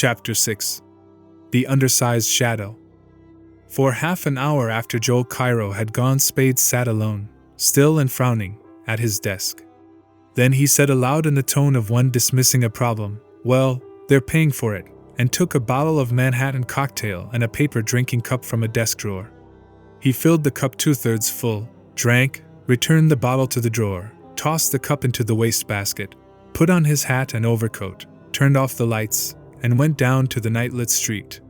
Chapter 6. The Undersized Shadow. For half an hour after Joel Cairo had gone, Spade sat alone, still and frowning, at his desk. Then he said aloud in the tone of one dismissing a problem, "Well, they're paying for it," and took a bottle of Manhattan cocktail and a paper drinking cup from a desk drawer. He filled the cup 2/3 full, drank, returned the bottle to the drawer, tossed the cup into the wastebasket, put on his hat and overcoat, turned off the lights, and went down to the night-lit street.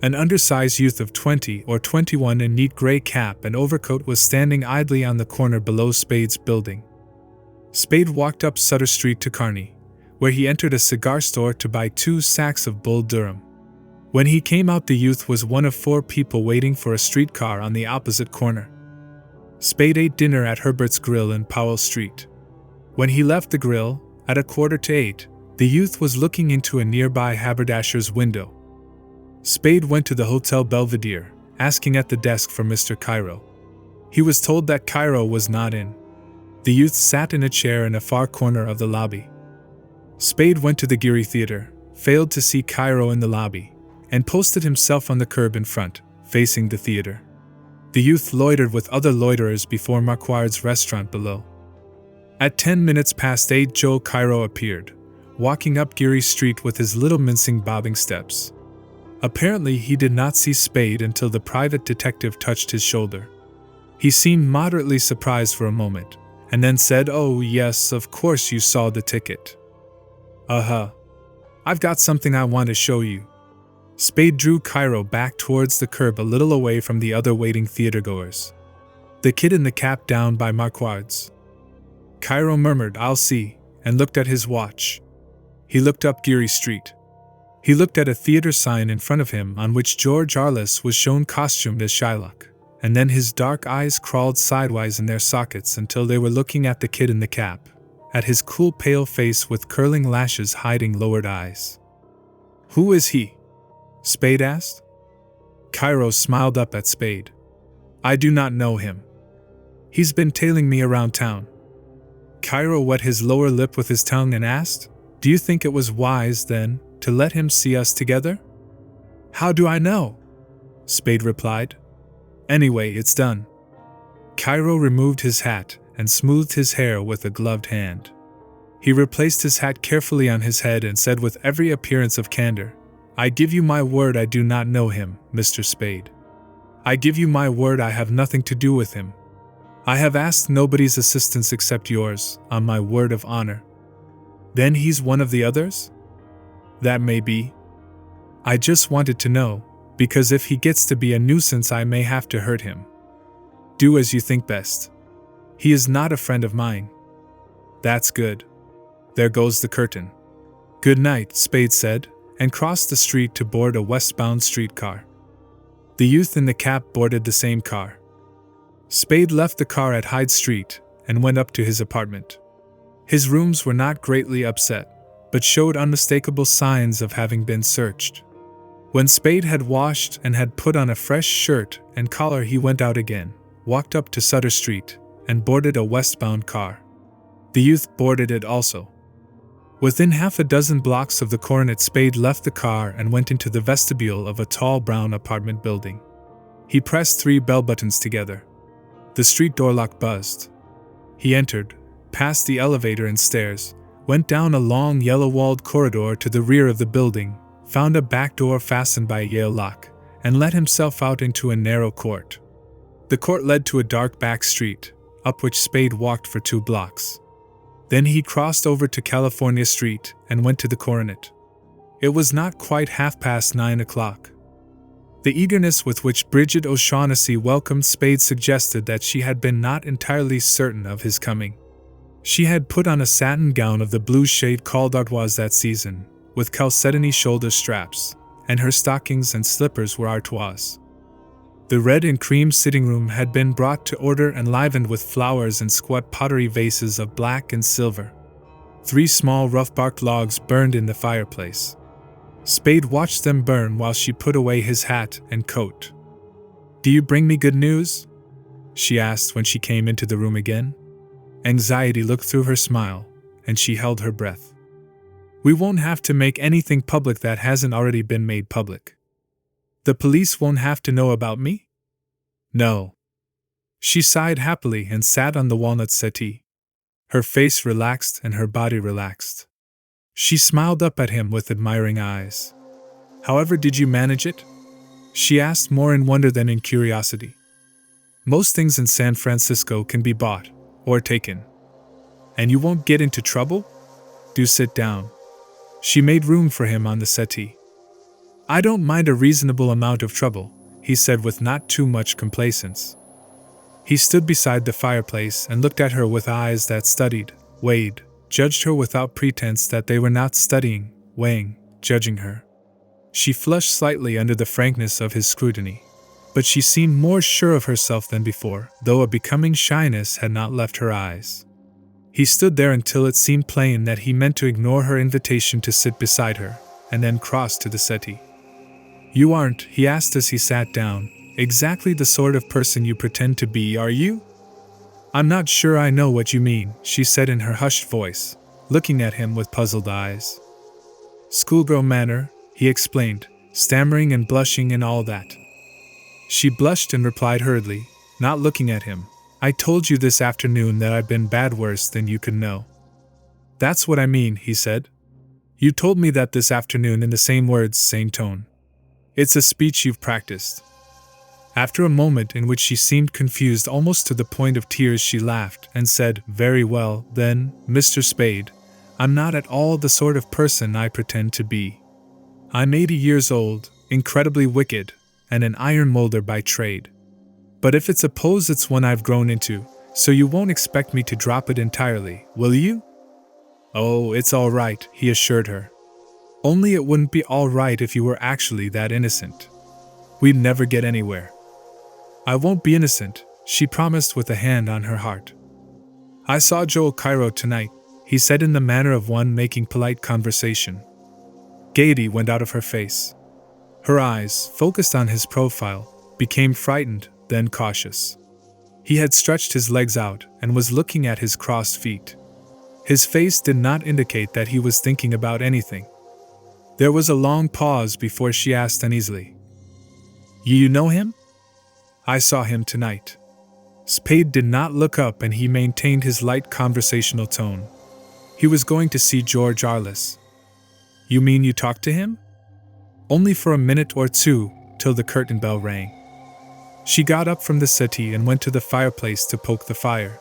An undersized youth of 20 or 21 in neat gray cap and overcoat was standing idly on the corner below Spade's building. Spade walked up Sutter Street to Kearny, where he entered a cigar store to buy 2 sacks of Bull Durham. When he came out, the youth was one of 4 people waiting for a streetcar on the opposite corner. Spade ate dinner at Herbert's Grill in Powell Street. When he left the grill, at 7:45, the youth was looking into a nearby haberdasher's window. Spade went to the Hotel Belvedere, asking at the desk for Mr. Cairo. He was told that Cairo was not in. The youth sat in a chair in a far corner of the lobby. Spade went to the Geary Theater, failed to see Cairo in the lobby, and posted himself on the curb in front, facing the theater. The youth loitered with other loiterers before Marquard's restaurant below. At 8:10, Joel Cairo appeared, walking up Geary Street with his little mincing bobbing steps. Apparently he did not see Spade until the private detective touched his shoulder. He seemed moderately surprised for a moment, and then said, "Oh yes, of course you saw the ticket." I've got something I want to show you." Spade drew Cairo back towards the curb a little away from the other waiting theatergoers. The kid in the cap down by Marquard's. Cairo murmured, "I'll see," and looked at his watch. He looked up Geary Street. He looked at a theater sign in front of him on which George Arliss was shown costumed as Shylock, and then his dark eyes crawled sidewise in their sockets until they were looking at the kid in the cap, at his cool pale face with curling lashes hiding lowered eyes. "Who is he?" Spade asked. Cairo smiled up at Spade. "I do not know him. He's been tailing me around town." Cairo wet his lower lip with his tongue and asked, "Do you think it was wise, then, to let him see us together?" "How do I know?" Spade replied. "Anyway, it's done." Cairo removed his hat and smoothed his hair with a gloved hand. He replaced his hat carefully on his head and said with every appearance of candor, "I give you my word I do not know him, Mr. Spade. I give you my word I have nothing to do with him. I have asked nobody's assistance except yours, on my word of honor." "Then he's one of the others?" "That may be. I just wanted to know, because if he gets to be a nuisance I may have to hurt him." "Do as you think best. He is not a friend of mine." "That's good. There goes the curtain." "Good night," Spade said, and crossed the street to board a westbound streetcar. The youth in the cap boarded the same car. Spade left the car at Hyde Street and went up to his apartment. His rooms were not greatly upset, but showed unmistakable signs of having been searched. When Spade had washed and had put on a fresh shirt and collar, he went out again, walked up to Sutter Street, and boarded a westbound car. The youth boarded it also. Within half a dozen blocks of the coronet, Spade left the car and went into the vestibule of a tall brown apartment building. He pressed 3 bell buttons together. The street door lock buzzed. He entered, passed the elevator and stairs, went down a long yellow-walled corridor to the rear of the building, found a back door fastened by a Yale lock, and let himself out into a narrow court. The court led to a dark back street, up which Spade walked for 2 blocks. Then he crossed over to California Street and went to the coronet. It was not quite 9:30. The eagerness with which Brigid O'Shaughnessy welcomed Spade suggested that she had been not entirely certain of his coming. She had put on a satin gown of the blue shade called artoise that season, with chalcedony shoulder straps, and her stockings and slippers were artoise. The red and cream sitting room had been brought to order and livened with flowers and squat pottery vases of black and silver. 3 small rough-barked logs burned in the fireplace. Spade watched them burn while she put away his hat and coat. "Do you bring me good news?" she asked when she came into the room again. Anxiety looked through her smile, and she held her breath. We won't have to make anything public that hasn't already been made public. The police won't have to know about me? No. She sighed happily and sat on the walnut settee. Her face relaxed and her body relaxed. She smiled up at him with admiring eyes. However did you manage it? She asked, more in wonder than in curiosity. Most things in San Francisco can be bought or taken. And you won't get into trouble? Do sit down. She made room for him on the settee. I don't mind a reasonable amount of trouble, he said with not too much complacence. He stood beside the fireplace and looked at her with eyes that studied, weighed, judged her without pretense that they were not studying, weighing, judging her. She flushed slightly under the frankness of his scrutiny, but she seemed more sure of herself than before, though a becoming shyness had not left her eyes. He stood there until it seemed plain that he meant to ignore her invitation to sit beside her, and then crossed to the settee. You aren't, he asked as he sat down, exactly the sort of person you pretend to be, are you? I'm not sure I know what you mean, she said in her hushed voice, looking at him with puzzled eyes. Schoolgirl manner, he explained, stammering and blushing and all that. She blushed and replied hurriedly, not looking at him, I told you this afternoon that I've been bad worse than you could know. That's what I mean, he said. You told me that this afternoon in the same words, same tone. It's a speech you've practiced. After a moment in which she seemed confused almost to the point of tears, she laughed and said, Very well, then, Mr. Spade, I'm not at all the sort of person I pretend to be. I'm 80 years old, incredibly wicked, and an iron molder by trade. But if it's a pose, it's one I've grown into, so you won't expect me to drop it entirely, will you? Oh, it's all right, he assured her. Only it wouldn't be all right if you were actually that innocent. We'd never get anywhere. I won't be innocent, she promised with a hand on her heart. I saw Joel Cairo tonight, he said in the manner of one making polite conversation. Gaiety went out of her face. Her eyes, focused on his profile, became frightened, then cautious. He had stretched his legs out and was looking at his crossed feet. His face did not indicate that he was thinking about anything. There was a long pause before she asked uneasily. You know him? I saw him tonight. Spade did not look up and he maintained his light conversational tone. He was going to see George Arliss. You mean you talked to him? Only for a minute or two, till the curtain bell rang. She got up from the settee and went to the fireplace to poke the fire.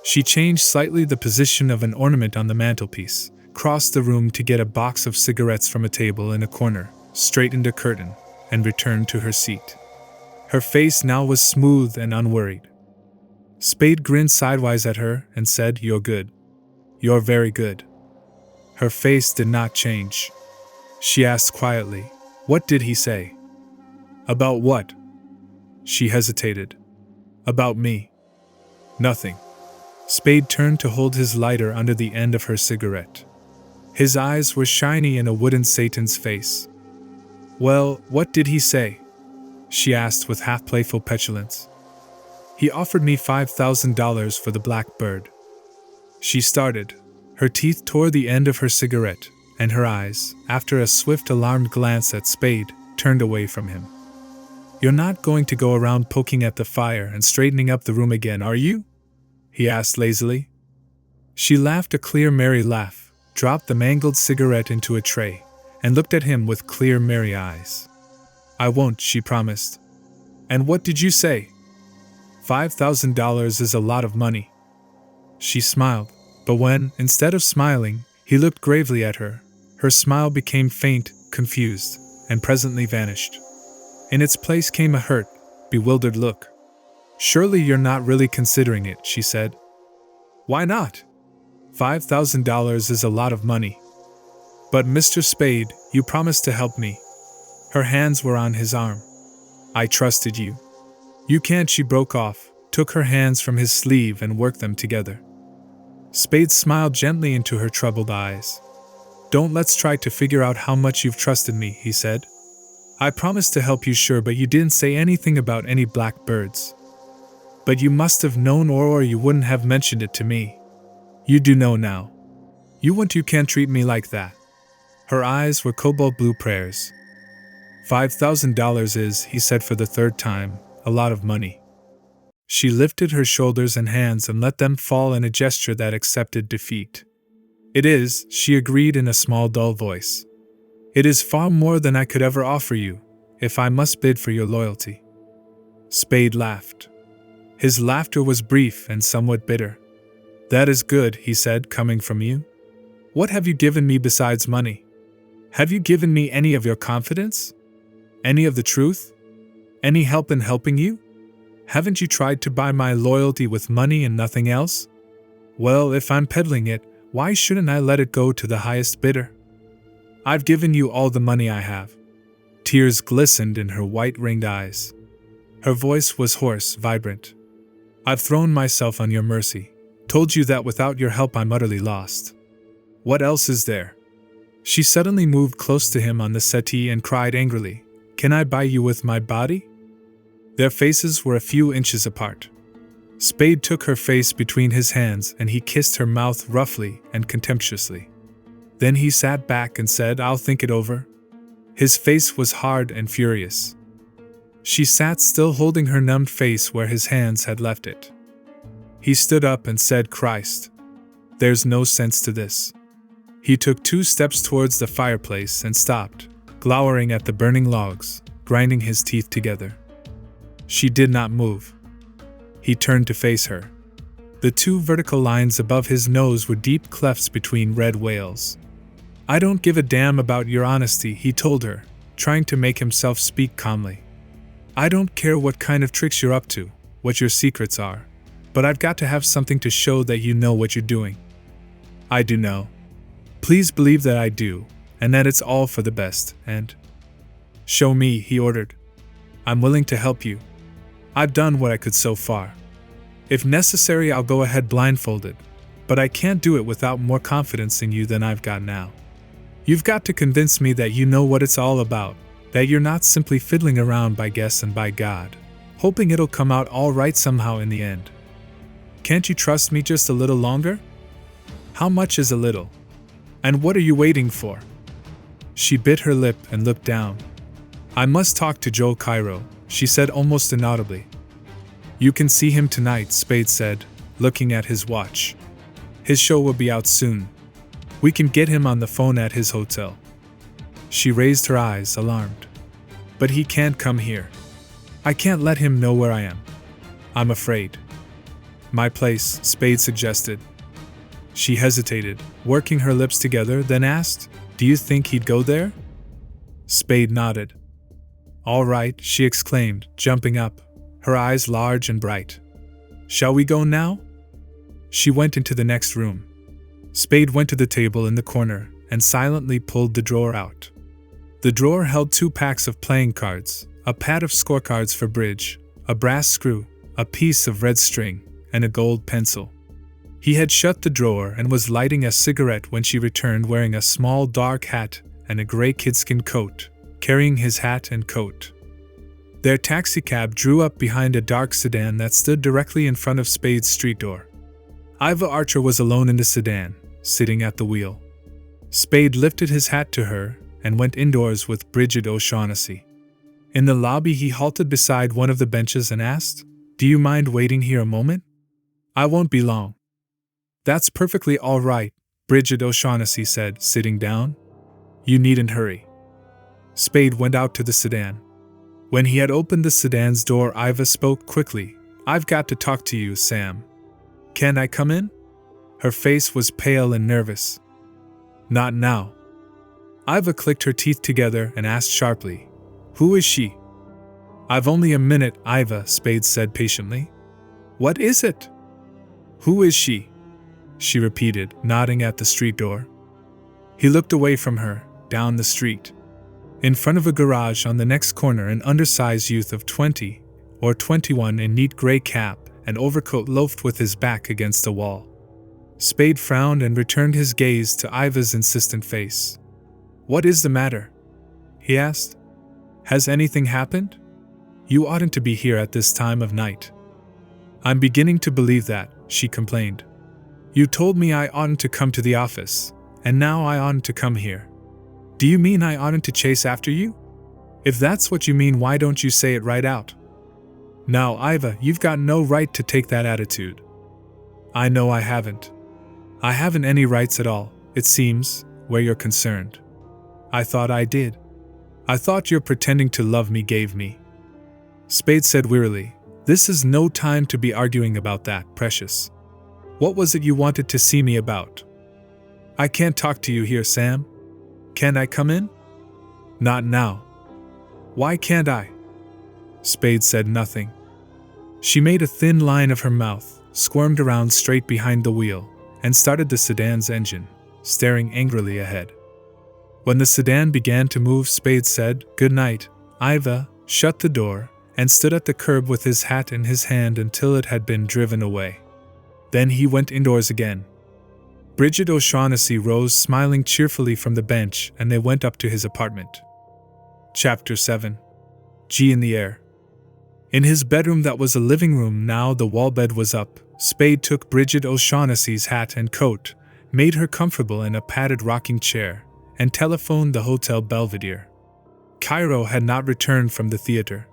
She changed slightly the position of an ornament on the mantelpiece, crossed the room to get a box of cigarettes from a table in a corner, straightened a curtain, and returned to her seat. Her face now was smooth and unworried. Spade grinned sidewise at her and said, You're good. You're very good. Her face did not change. She asked quietly, What did he say? About what? She hesitated. About me. Nothing. Spade turned to hold his lighter under the end of her cigarette. His eyes were shiny in a wooden Satan's face. Well, what did he say? She asked with half-playful petulance. He offered me $5,000 for the black bird. She started. Her teeth tore the end of her cigarette, and her eyes, after a swift alarmed glance at Spade, turned away from him. You're not going to go around poking at the fire and straightening up the room again, are you? He asked lazily. She laughed a clear, merry laugh, dropped the mangled cigarette into a tray, and looked at him with clear, merry eyes. I won't, she promised. And what did you say? $5,000 is a lot of money. She smiled, but when, instead of smiling, he looked gravely at her, her smile became faint, confused, and presently vanished. In its place came a hurt, bewildered look. Surely you're not really considering it, she said. Why not? $5,000 is a lot of money. But Mr. Spade, you promised to help me. Her hands were on his arm. I trusted you. You can't, she broke off, took her hands from his sleeve and worked them together. Spade smiled gently into her troubled eyes. Let's try to figure out how much you've trusted me, he said. I promised to help you, sure, but you didn't say anything about any black birds. But you must have known or you wouldn't have mentioned it to me. You do know now. You can't treat me like that. Her eyes were cobalt blue prayers. $5,000 is, he said for the third time, a lot of money. She lifted her shoulders and hands and let them fall in a gesture that accepted defeat. It is, she agreed in a small dull voice. It is far more than I could ever offer you, if I must bid for your loyalty. Spade laughed. His laughter was brief and somewhat bitter. That is good, he said, coming from you. What have you given me besides money? Have you given me any of your confidence? Any of the truth? Any help in helping you? Haven't you tried to buy my loyalty with money and nothing else? Well, if I'm peddling it, why shouldn't I let it go to the highest bidder? I've given you all the money I have. Tears glistened in her white-ringed eyes. Her voice was hoarse, vibrant. I've thrown myself on your mercy, told you that without your help I'm utterly lost. What else is there? She suddenly moved close to him on the settee and cried angrily, Can I buy you with my body? Their faces were a few inches apart. Spade took her face between his hands and he kissed her mouth roughly and contemptuously. Then he sat back and said, I'll think it over. His face was hard and furious. She sat still holding her numbed face where his hands had left it. He stood up and said, Christ, there's no sense to this. He took 2 steps towards the fireplace and stopped, glowering at the burning logs, grinding his teeth together. She did not move. He turned to face her. The 2 vertical lines above his nose were deep clefts between red whales. I don't give a damn about your honesty, he told her, trying to make himself speak calmly. I don't care what kind of tricks you're up to, what your secrets are, but I've got to have something to show that you know what you're doing. I do know. Please believe that I do, and that it's all for the best, and… Show me, he ordered. I'm willing to help you. I've done what I could so far. If necessary, I'll go ahead blindfolded, but I can't do it without more confidence in you than I've got now. You've got to convince me that you know what it's all about, that you're not simply fiddling around by guess and by God, hoping it'll come out all right somehow in the end. Can't you trust me just a little longer? How much is a little? And what are you waiting for? She bit her lip and looked down. I must talk to Joel Cairo, she said almost inaudibly. You can see him tonight, Spade said, looking at his watch. His show will be out soon. We can get him on the phone at his hotel. She raised her eyes, alarmed. But he can't come here. I can't let him know where I am. I'm afraid. My place, Spade suggested. She hesitated, working her lips together, then asked, Do you think he'd go there? Spade nodded. All right, she exclaimed, jumping up, her eyes large and bright. Shall we go now? She went into the next room. Spade went to the table in the corner and silently pulled the drawer out. The drawer held 2 packs of playing cards, a pad of scorecards for bridge, a brass screw, a piece of red string, and a gold pencil. He had shut the drawer and was lighting a cigarette when she returned wearing a small dark hat and a gray kidskin coat, carrying his hat and coat. Their taxicab drew up behind a dark sedan that stood directly in front of Spade's street door. Iva Archer was alone in the sedan, sitting at the wheel. Spade lifted his hat to her and went indoors with Brigid O'Shaughnessy. In the lobby, he halted beside one of the benches and asked, Do you mind waiting here a moment? I won't be long. That's perfectly all right, Brigid O'Shaughnessy said, sitting down. You needn't hurry. Spade went out to the sedan. When he had opened the sedan's door, Iva spoke quickly. I've got to talk to you, Sam. Can I come in? Her face was pale and nervous. Not now. Iva clicked her teeth together and asked sharply, Who is she? I've only a minute, Iva, Spade said patiently. What is it? Who is she? She repeated, nodding at the street door. He looked away from her, down the street. In front of a garage on the next corner, an undersized youth of 20 or 21 in neat gray cap and overcoat loafed with his back against a wall. Spade frowned and returned his gaze to Iva's insistent face. What is the matter? He asked. Has anything happened? You oughtn't to be here at this time of night. I'm beginning to believe that, she complained. You told me I oughtn't to come to the office, and now I oughtn't to come here. Do you mean I oughtn't to chase after you? If that's what you mean, why don't you say it right out? Now, Iva, you've got no right to take that attitude. I know I haven't. I haven't any rights at all, it seems, where you're concerned. I thought I did. I thought your pretending to love me gave me. Spade said wearily, This is no time to be arguing about that, precious. What was it you wanted to see me about? I can't talk to you here, Sam. Can I come in? Not now. Why can't I? Spade said nothing. She made a thin line of her mouth, squirmed around straight behind the wheel, and started the sedan's engine, staring angrily ahead. When the sedan began to move, Spade said, Good night, Iva, shut the door, and stood at the curb with his hat in his hand until it had been driven away. Then he went indoors again. Brigid O'Shaughnessy rose smiling cheerfully from the bench, and they went up to his apartment. Chapter 7. G in the air. In his bedroom that was a living room now, the wall bed was up. Spade took Brigid O'Shaughnessy's hat and coat, made her comfortable in a padded rocking chair, and telephoned the Hotel Belvedere. Cairo had not returned from the theater.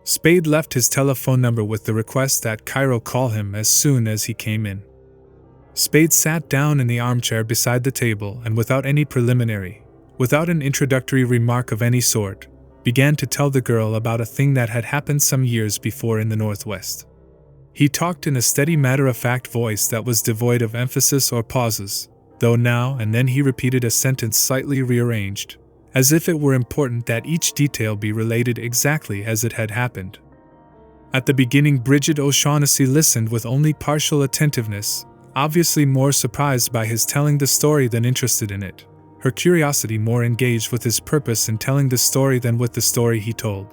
Spade left his telephone number with the request that Cairo call him as soon as he came in. Spade sat down in the armchair beside the table and without any preliminary, without an introductory remark of any sort, began to tell the girl about a thing that had happened some years before in the Northwest. He talked in a steady matter-of-fact voice that was devoid of emphasis or pauses, though now and then he repeated a sentence slightly rearranged, as if it were important that each detail be related exactly as it had happened. At the beginning, Brigid O'Shaughnessy listened with only partial attentiveness, obviously more surprised by his telling the story than interested in it, her curiosity more engaged with his purpose in telling the story than with the story he told.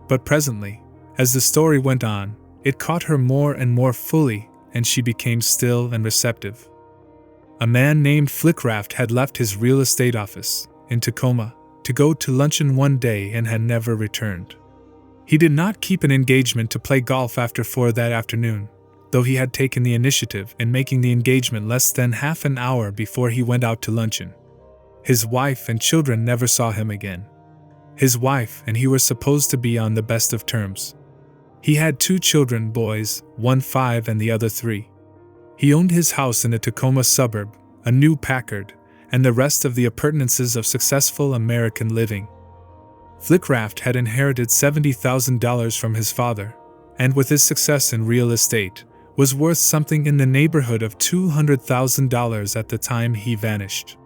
But presently, as the story went on, it caught her more and more fully, and she became still and receptive. A man named Flickraft had left his real estate office, in Tacoma, to go to luncheon one day and had never returned. He did not keep an engagement to play golf after 4 that afternoon, though he had taken the initiative in making the engagement less than half an hour before he went out to luncheon. His wife and children never saw him again. His wife and he were supposed to be on the best of terms. He had 2 children, boys, one 5 and the other 3. He owned his house in a Tacoma suburb, a new Packard, and the rest of the appurtenances of successful American living. Flickraft had inherited $70,000 from his father, and with his success in real estate, was worth something in the neighborhood of $200,000 at the time he vanished.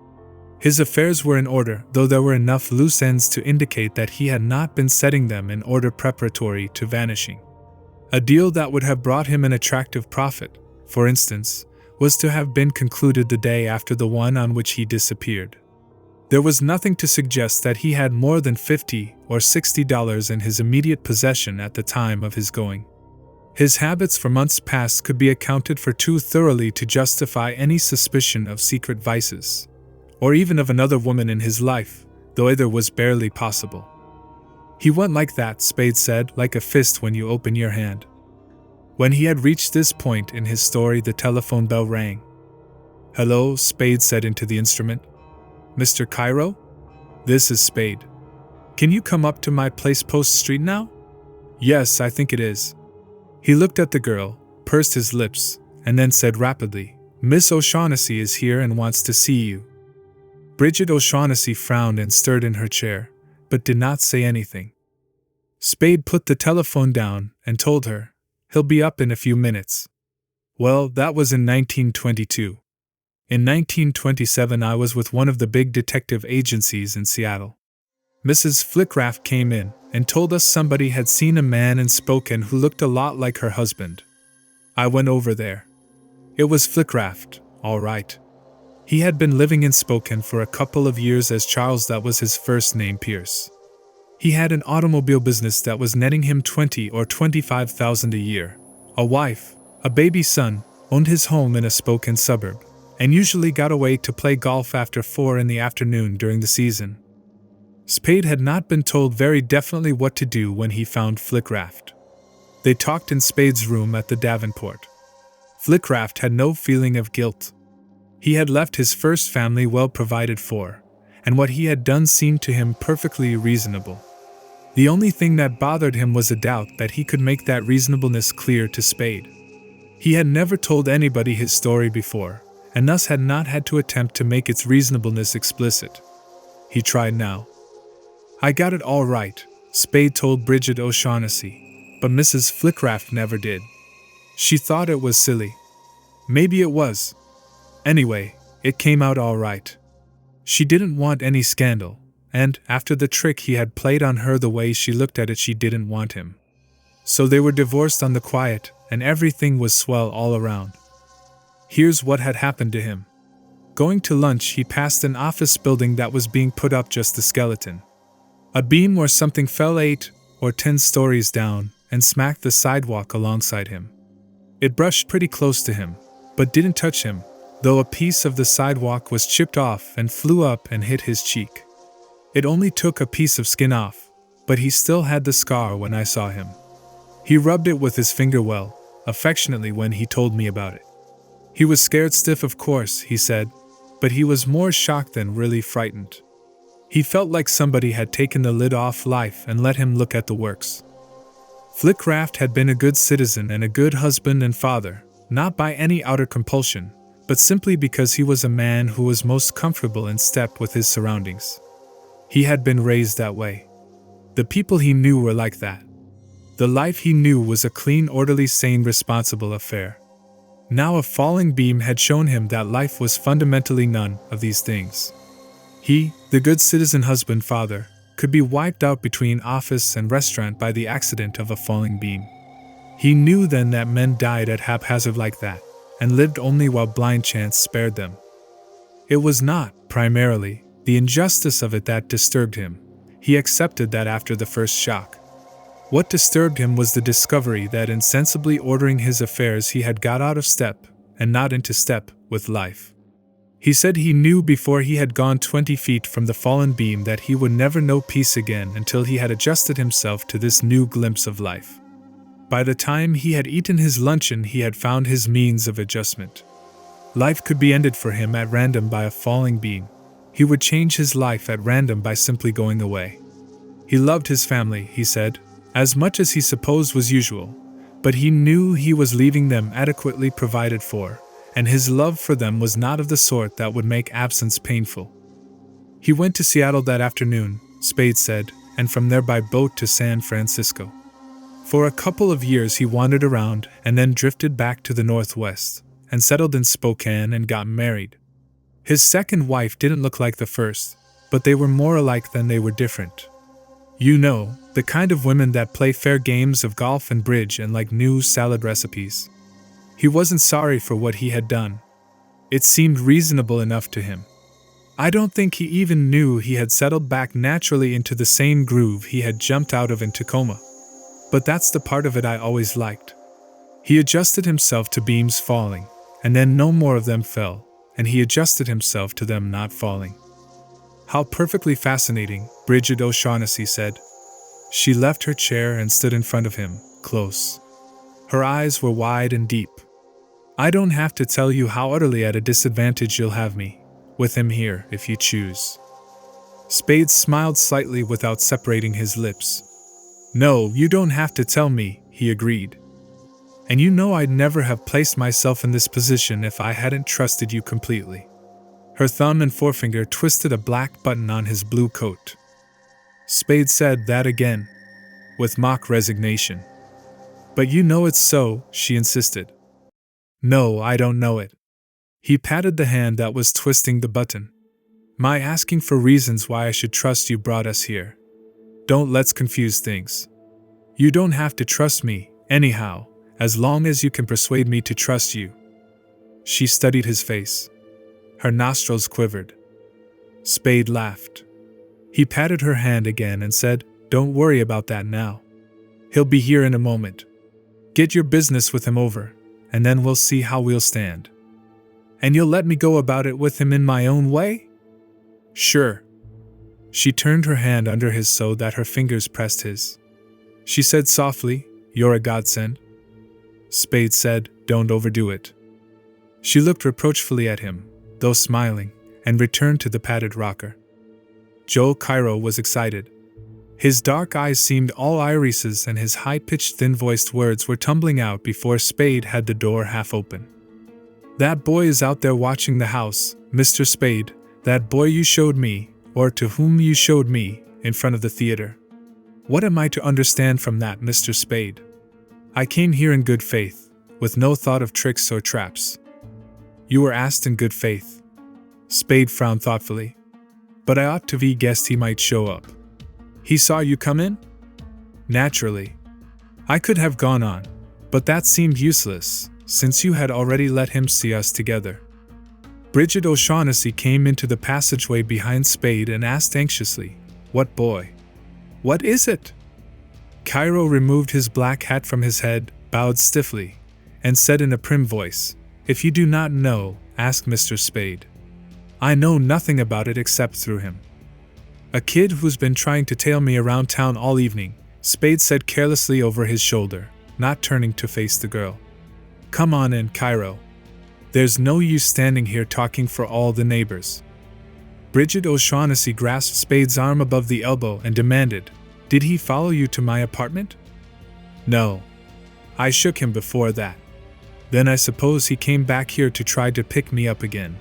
His affairs were in order, though there were enough loose ends to indicate that he had not been setting them in order preparatory to vanishing. A deal that would have brought him an attractive profit, for instance, was to have been concluded the day after the one on which he disappeared. There was nothing to suggest that he had more than $50 or $60 in his immediate possession at the time of his going. His habits for months past could be accounted for too thoroughly to justify any suspicion of secret vices, or even of another woman in his life, though either was barely possible. He went like that, Spade said, like a fist when you open your hand. When he had reached this point in his story, the telephone bell rang. Hello, Spade said into the instrument. Mr. Cairo? This is Spade. Can you come up to my place Post Street now? Yes, I think it is. He looked at the girl, pursed his lips, and then said rapidly, Miss O'Shaughnessy is here and wants to see you. Brigid O'Shaughnessy frowned and stirred in her chair, but did not say anything. Spade put the telephone down and told her, He'll be up in a few minutes. Well, that was in 1922. In 1927 I was with one of the big detective agencies in Seattle. Mrs. Flickraft came in and told us somebody had seen a man in Spokane who looked a lot like her husband. I went over there. It was Flickraft, all right. He had been living in Spokane for a couple of years as Charles, that was his first name, Pierce. He had an automobile business that was netting him $20,000 or $25,000 a year. A wife, a baby son, owned his home in a Spokane suburb, and usually got away to play golf after 4 in the afternoon during the season. Spade had not been told very definitely what to do when he found Flickraft. They talked in Spade's room at the Davenport. Flickraft had no feeling of guilt. He had left his first family well provided for, and what he had done seemed to him perfectly reasonable. The only thing that bothered him was a doubt that he could make that reasonableness clear to Spade. He had never told anybody his story before, and thus had not had to attempt to make its reasonableness explicit. He tried now. "I got it all right," Spade told Brigid O'Shaughnessy, but Mrs. Flickraft never did. She thought it was silly. Maybe it was. Anyway, it came out all right. She didn't want any scandal, and, after the trick he had played on her the way she looked at it, she didn't want him. So they were divorced on the quiet, and everything was swell all around. Here's what had happened to him. Going to lunch, he passed an office building that was being put up just a skeleton. A beam or something fell 8 or 10 stories down and smacked the sidewalk alongside him. It brushed pretty close to him, but didn't touch him, though a piece of the sidewalk was chipped off and flew up and hit his cheek. It only took a piece of skin off, but he still had the scar when I saw him. He rubbed it with his finger well, affectionately when he told me about it. He was scared stiff, of course, he said, but he was more shocked than really frightened. He felt like somebody had taken the lid off life and let him look at the works. Flickraft had been a good citizen and a good husband and father, not by any outer compulsion, but simply because he was a man who was most comfortable in step with his surroundings. He had been raised that way. The people he knew were like that. The life he knew was a clean, orderly, sane, responsible affair. Now a falling beam had shown him that life was fundamentally none of these things. He, the good citizen husband father, could be wiped out between office and restaurant by the accident of a falling beam. He knew then that men died at haphazard like that, and lived only while blind chance spared them. It was not, primarily, the injustice of it that disturbed him. He accepted that after the first shock. What disturbed him was the discovery that in sensibly ordering his affairs he had got out of step, and not into step, with life. He said he knew before he had gone 20 feet from the fallen beam that he would never know peace again until he had adjusted himself to this new glimpse of life. By the time he had eaten his luncheon, he had found his means of adjustment. Life could be ended for him at random by a falling beam. He would change his life at random by simply going away. He loved his family, he said, as much as he supposed was usual, but he knew he was leaving them adequately provided for, and his love for them was not of the sort that would make absence painful. He went to Seattle that afternoon, Spade said, and from there by boat to San Francisco. For a couple of years he wandered around and then drifted back to the Northwest, and settled in Spokane and got married. His second wife didn't look like the first, but they were more alike than they were different. You know, the kind of women that play fair games of golf and bridge and like new salad recipes. He wasn't sorry for what he had done. It seemed reasonable enough to him. I don't think he even knew he had settled back naturally into the same groove he had jumped out of in Tacoma. But that's the part of it I always liked. He adjusted himself to beams falling, and then no more of them fell, and he adjusted himself to them not falling. How perfectly fascinating, Brigid O'Shaughnessy said. She left her chair and stood in front of him, close. Her eyes were wide and deep. I don't have to tell you how utterly at a disadvantage you'll have me, with him here, if you choose. Spade smiled slightly without separating his lips. No, you don't have to tell me, he agreed. And you know I'd never have placed myself in this position if I hadn't trusted you completely. Her thumb and forefinger twisted a black button on his blue coat. Spade said that again, with mock resignation. But you know it's so, she insisted. No, I don't know it. He patted the hand that was twisting the button. My asking for reasons why I should trust you brought us here. Don't let's confuse things. You don't have to trust me, anyhow, as long as you can persuade me to trust you. She studied his face. Her nostrils quivered. Spade laughed. He patted her hand again and said, Don't worry about that now. He'll be here in a moment. Get your business with him over, and then we'll see how we'll stand. And you'll let me go about it with him in my own way? Sure. She turned her hand under his so that her fingers pressed his. She said softly, You're a godsend. Spade said, Don't overdo it. She looked reproachfully at him, though smiling, and returned to the padded rocker. Joel Cairo was excited. His dark eyes seemed all irises and his high-pitched thin-voiced words were tumbling out before Spade had the door half open. "That boy is out there watching the house, Mr. Spade, that boy you showed me, or to whom you showed me, in front of the theater. What am I to understand from that, Mr. Spade? I came here in good faith, with no thought of tricks or traps." "You were asked in good faith." Spade frowned thoughtfully. "But I ought to have guessed he might show up." "He saw you come in?" "Naturally. I could have gone on, but that seemed useless, since you had already let him see us together." Brigid O'Shaughnessy came into the passageway behind Spade and asked anxiously, "What boy? What is it?" Cairo removed his black hat from his head, bowed stiffly, and said in a prim voice, "If you do not know, ask Mr. Spade. I know nothing about it except through him." "A kid who's been trying to tail me around town all evening," Spade said carelessly over his shoulder, not turning to face the girl. "Come on in, Cairo. There's no use standing here talking for all the neighbors." Brigid O'Shaughnessy grasped Spade's arm above the elbow and demanded, "Did he follow you to my apartment?" "No. I shook him before that. Then I suppose he came back here to try to pick me up again."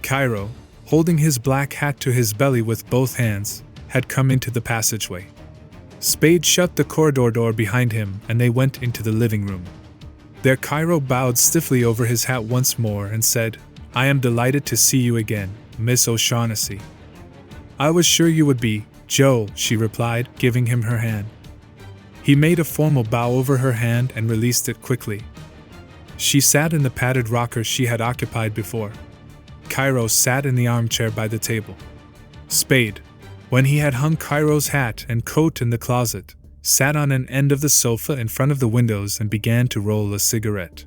Cairo, holding his black hat to his belly with both hands, had come into the passageway. Spade shut the corridor door behind him and they went into the living room. There Cairo bowed stiffly over his hat once more and said, "I am delighted to see you again, Miss O'Shaughnessy." "I was sure you would be, Joe," she replied, giving him her hand. He made a formal bow over her hand and released it quickly. She sat in the padded rocker she had occupied before. Cairo sat in the armchair by the table. Spade, when he had hung Cairo's hat and coat in the closet, sat on an end of the sofa in front of the windows and began to roll a cigarette.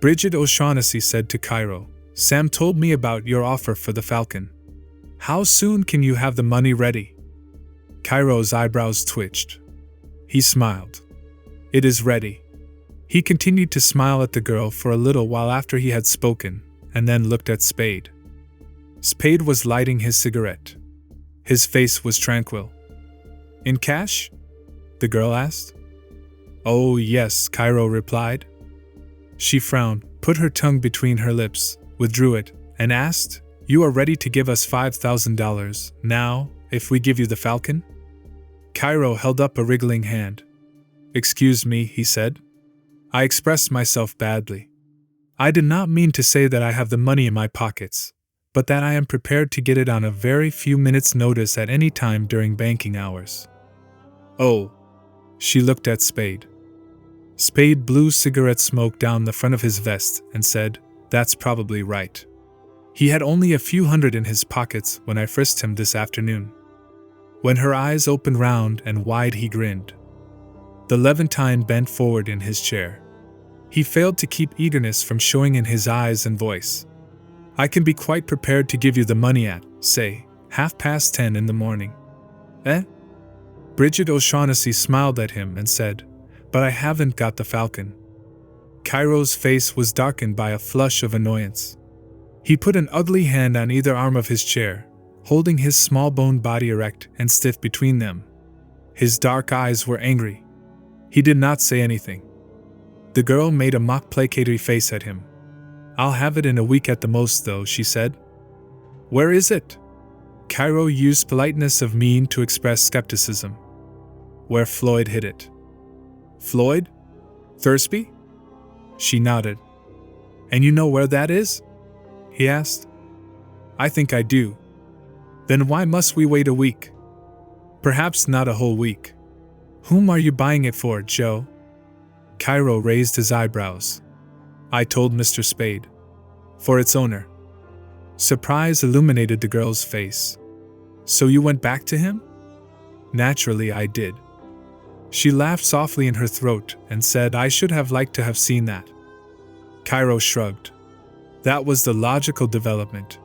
Brigid O'Shaughnessy said to Cairo, "Sam told me about your offer for the Falcon. How soon can you have the money ready?" Cairo's eyebrows twitched. He smiled. "It is ready." He continued to smile at the girl for a little while after he had spoken, and then looked at Spade. Spade was lighting his cigarette. His face was tranquil. "In cash?" the girl asked. "Oh, yes," Cairo replied. She frowned, put her tongue between her lips, withdrew it, and asked, "You are ready to give us $5,000 now, if we give you the Falcon?" Cairo held up a wriggling hand. "Excuse me," he said. "I expressed myself badly. I did not mean to say that I have the money in my pockets, but that I am prepared to get it on a very few minutes' notice at any time during banking hours." "Oh." She looked at Spade. Spade blew cigarette smoke down the front of his vest and said, "That's probably right. He had only a few hundred in his pockets when I frisked him this afternoon." When her eyes opened round and wide, he grinned. The Levantine bent forward in his chair. He failed to keep eagerness from showing in his eyes and voice. "I can be quite prepared to give you the money at, say, 10:30 in the morning." "Eh?" Brigid O'Shaughnessy smiled at him and said, "But I haven't got the Falcon." Cairo's face was darkened by a flush of annoyance. He put an ugly hand on either arm of his chair, holding his small-boned body erect and stiff between them. His dark eyes were angry. He did not say anything. The girl made a mock placatory face at him. "I'll have it in a week at the most, though," she said. "Where is it?" Cairo used politeness of mien to express skepticism. "Where Floyd hid it." "Floyd? Thursby?" She nodded. "And you know where that is?" he asked. "I think I do." "Then why must we wait a week?" "Perhaps not a whole week." "Whom are you buying it for, Joe?" Cairo raised his eyebrows. "I told Mr. Spade. For its owner." Surprise illuminated the girl's face. "So you went back to him?" "Naturally I did." She laughed softly in her throat and said, "I should have liked to have seen that." Cairo shrugged. That was the logical development.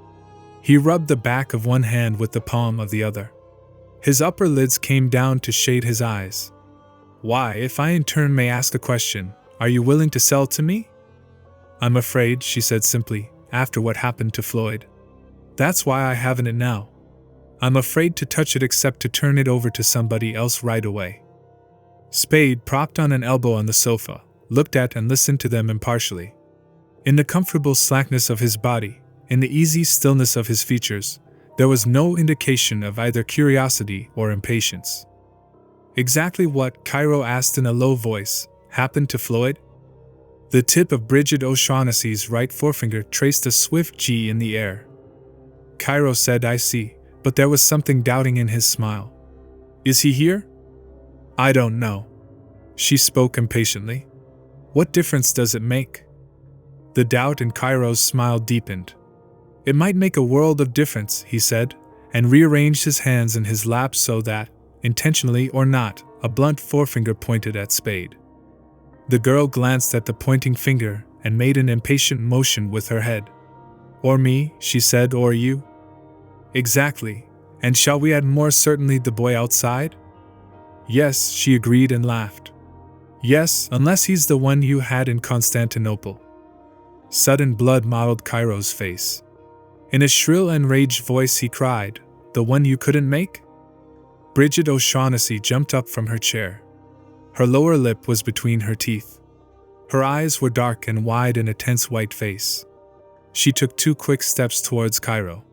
He rubbed the back of one hand with the palm of the other. His upper lids came down to shade his eyes. "Why, if I in turn may ask a question, are you willing to sell to me?" "I'm afraid," she said simply, "after what happened to Floyd. That's why I haven't it now. I'm afraid to touch it except to turn it over to somebody else right away. Spade, propped on an elbow on the sofa, looked at and listened to them impartially. In the comfortable slackness of his body, in the easy stillness of his features, there was no indication of either curiosity or impatience. Exactly what, Cairo asked in a low voice, happened to Floyd? The tip of Brigid O'Shaughnessy's right forefinger traced a swift G in the air. Cairo said, I see, but there was something doubting in his smile. Is he here? I don't know. She spoke impatiently. What difference does it make? The doubt in Cairo's smile deepened. It might make a world of difference, he said, and rearranged his hands in his lap so that, intentionally or not, a blunt forefinger pointed at Spade. The girl glanced at the pointing finger and made an impatient motion with her head. Or me, she said, or you? Exactly. And shall we add more certainly the boy outside? Yes, she agreed and laughed. Yes, unless he's the one you had in Constantinople. Sudden blood mottled Cairo's face. In a shrill, enraged voice he cried, The one you couldn't make? Brigid O'Shaughnessy jumped up from her chair. Her lower lip was between her teeth. Her eyes were dark and wide in a tense white face. She took 2 quick steps towards Cairo.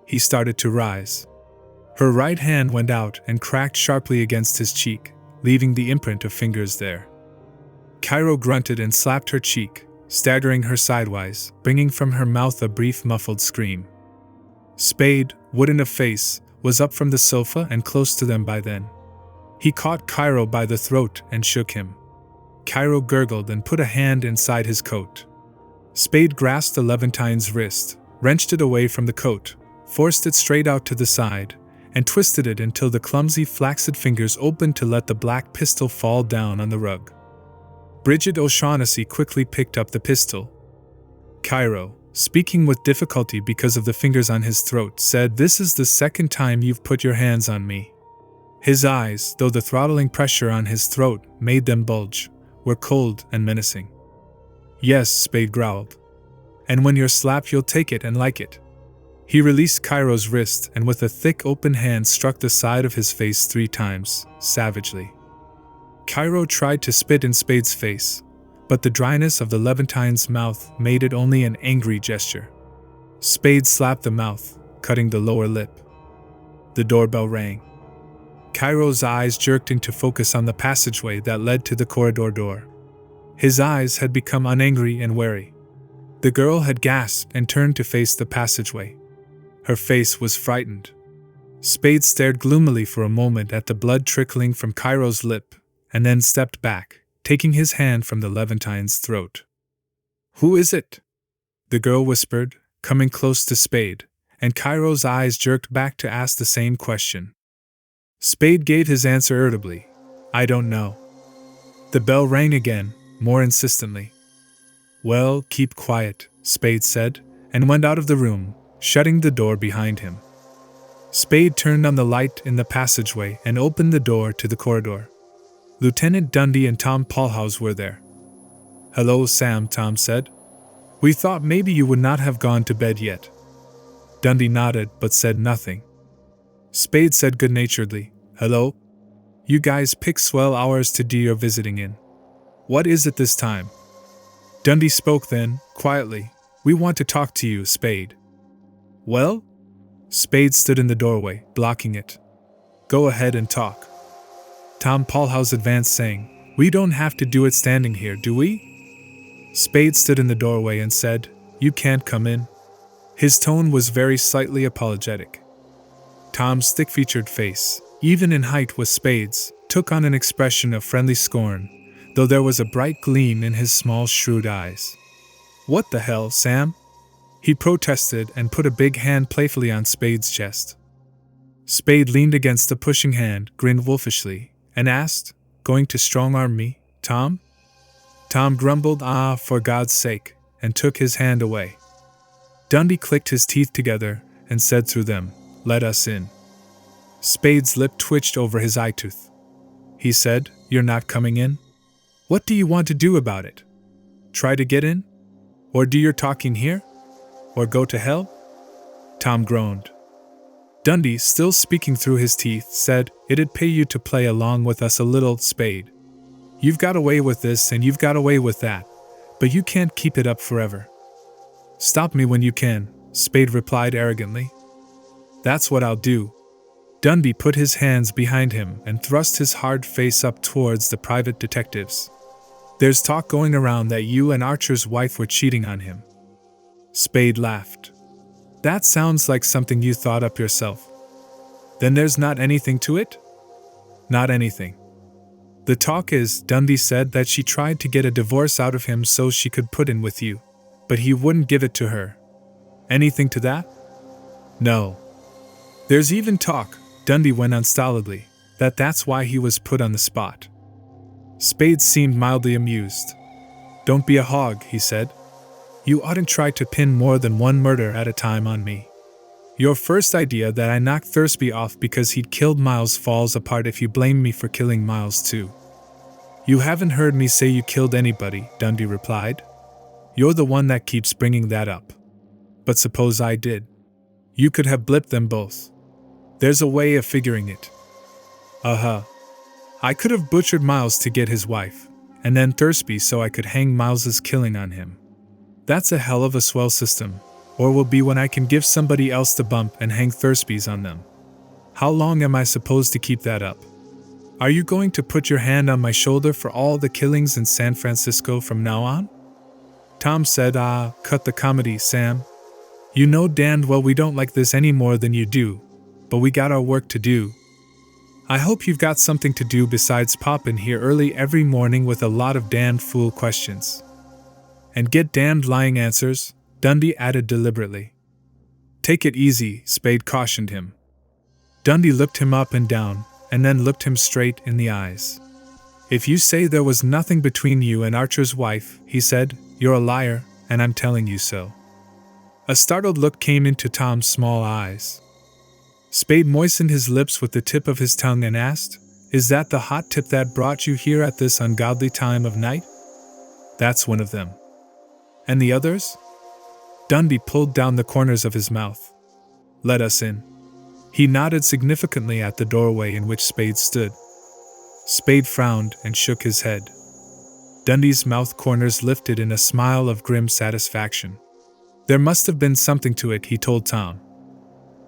He started to rise. Her right hand went out and cracked sharply against his cheek, leaving the imprint of fingers there. Cairo grunted and slapped her cheek, staggering her sidewise, bringing from her mouth a brief muffled scream. Spade, wooden of face, was up from the sofa and close to them by then. He caught Cairo by the throat and shook him. Cairo gurgled and put a hand inside his coat. Spade grasped the Levantine's wrist, wrenched it away from the coat, forced it straight out to the side, and twisted it until the clumsy flaccid fingers opened to let the black pistol fall down on the rug. Brigid O'Shaughnessy quickly picked up the pistol. Cairo, speaking with difficulty because of the fingers on his throat, said, This is the second time you've put your hands on me. His eyes, though the throttling pressure on his throat made them bulge, were cold and menacing. Yes, Spade growled. And when you're slapped you'll take it and like it. He released Cairo's wrist and with a thick open hand struck the side of his face 3 times, savagely. Cairo tried to spit in Spade's face, but the dryness of the Levantine's mouth made it only an angry gesture. Spade slapped the mouth, cutting the lower lip. The doorbell rang. Cairo's eyes jerked into focus on the passageway that led to the corridor door. His eyes had become unangry and wary. The girl had gasped and turned to face the passageway. Her face was frightened. Spade stared gloomily for a moment at the blood trickling from Cairo's lip, and then stepped back, taking his hand from the Levantine's throat. Who is it? The girl whispered, coming close to Spade, and Cairo's eyes jerked back to ask the same question. Spade gave his answer irritably, I don't know. The bell rang again, more insistently. Well, keep quiet, Spade said, and went out of the room, shutting the door behind him. Spade turned on the light in the passageway and opened the door to the corridor. Lieutenant Dundee and Tom Paulhouse were there. Hello, Sam, Tom said. We thought maybe you would not have gone to bed yet. Dundee nodded but said nothing. Spade said good-naturedly, Hello? You guys pick swell hours to do your visiting in. What is it this time? Dundee spoke then, quietly. We want to talk to you, Spade. Well? Spade stood in the doorway, blocking it. Go ahead and talk. Tom Paulhouse advanced, saying, We don't have to do it standing here, do we? Spade stood in the doorway and said, You can't come in. His tone was very slightly apologetic. Tom's thick-featured face, even in height with Spade's, took on an expression of friendly scorn, though there was a bright gleam in his small, shrewd eyes. What the hell, Sam? He protested and put a big hand playfully on Spade's chest. Spade leaned against the pushing hand, grinned wolfishly, and asked, Going to strong-arm me, Tom? Tom grumbled, for God's sake, and took his hand away. Dundee clicked his teeth together and said through them, Let us in. Spade's lip twitched over his eye-tooth. He said, You're not coming in? What do you want to do about it? Try to get in? Or do your talking here? Or go to hell? Tom groaned. Dundee, still speaking through his teeth, said, "It'd pay you to play along with us a little, Spade. You've got away with this and you've got away with that, but you can't keep it up forever." "Stop me when you can," Spade replied arrogantly. "That's what I'll do." Dundee put his hands behind him and thrust his hard face up towards the private detectives. "There's talk going around that you and Archer's wife were cheating on him." Spade laughed. "That sounds like something you thought up yourself." "Then there's not anything to it?" "Not anything. The talk is," Dundee said, "that she tried to get a divorce out of him so she could put in with you, but he wouldn't give it to her. Anything to that?" "No. There's even talk," Dundee went on stolidly, "that's why he was put on the spot." Spade seemed mildly amused. "Don't be a hog," he said. "You oughtn't try to pin more than one murder at a time on me. Your first idea that I knocked Thursby off because he'd killed Miles falls apart if you blame me for killing Miles too." "You haven't heard me say you killed anybody," Dundee replied. "You're the one that keeps bringing that up. But suppose I did. You could have blipped them both. There's a way of figuring it." "I could have butchered Miles to get his wife, and then Thursby so I could hang Miles's killing on him. That's a hell of a swell system, or will be when I can give somebody else the bump and hang Thursby's on them. How long am I supposed to keep that up? Are you going to put your hand on my shoulder for all the killings in San Francisco from now on?" Tom said, "Cut the comedy, Sam. You know damned well we don't like this any more than you do, but we got our work to do. I hope you've got something to do besides pop in here early every morning with a lot of damned fool questions. And get damned lying answers," Dundee added deliberately. "Take it easy," Spade cautioned him. Dundee looked him up and down, and then looked him straight in the eyes. "If you say there was nothing between you and Archer's wife," he said, "you're a liar, and I'm telling you so." A startled look came into Tom's small eyes. Spade moistened his lips with the tip of his tongue and asked, "Is that the hot tip that brought you here at this ungodly time of night?" "That's one of them." "And the others?" Dundee pulled down the corners of his mouth. "Let us in." He nodded significantly at the doorway in which Spade stood. Spade frowned and shook his head. Dundee's mouth corners lifted in a smile of grim satisfaction. "There must have been something to it," he told Tom.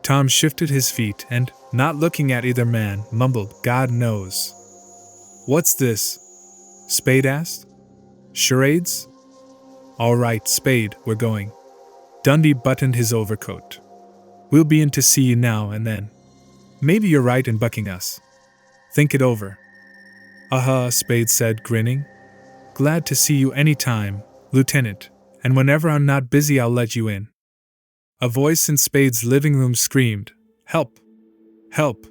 Tom shifted his feet and, not looking at either man, mumbled, "God knows." "What's this?" Spade asked. "Charades?" "All right, Spade, we're going." Dundee buttoned his overcoat. "We'll be in to see you now and then. Maybe you're right in bucking us. Think it over." Spade said, grinning. "Glad to see you any time, Lieutenant, and whenever I'm not busy I'll let you in." A voice in Spade's living room screamed, "Help! Help!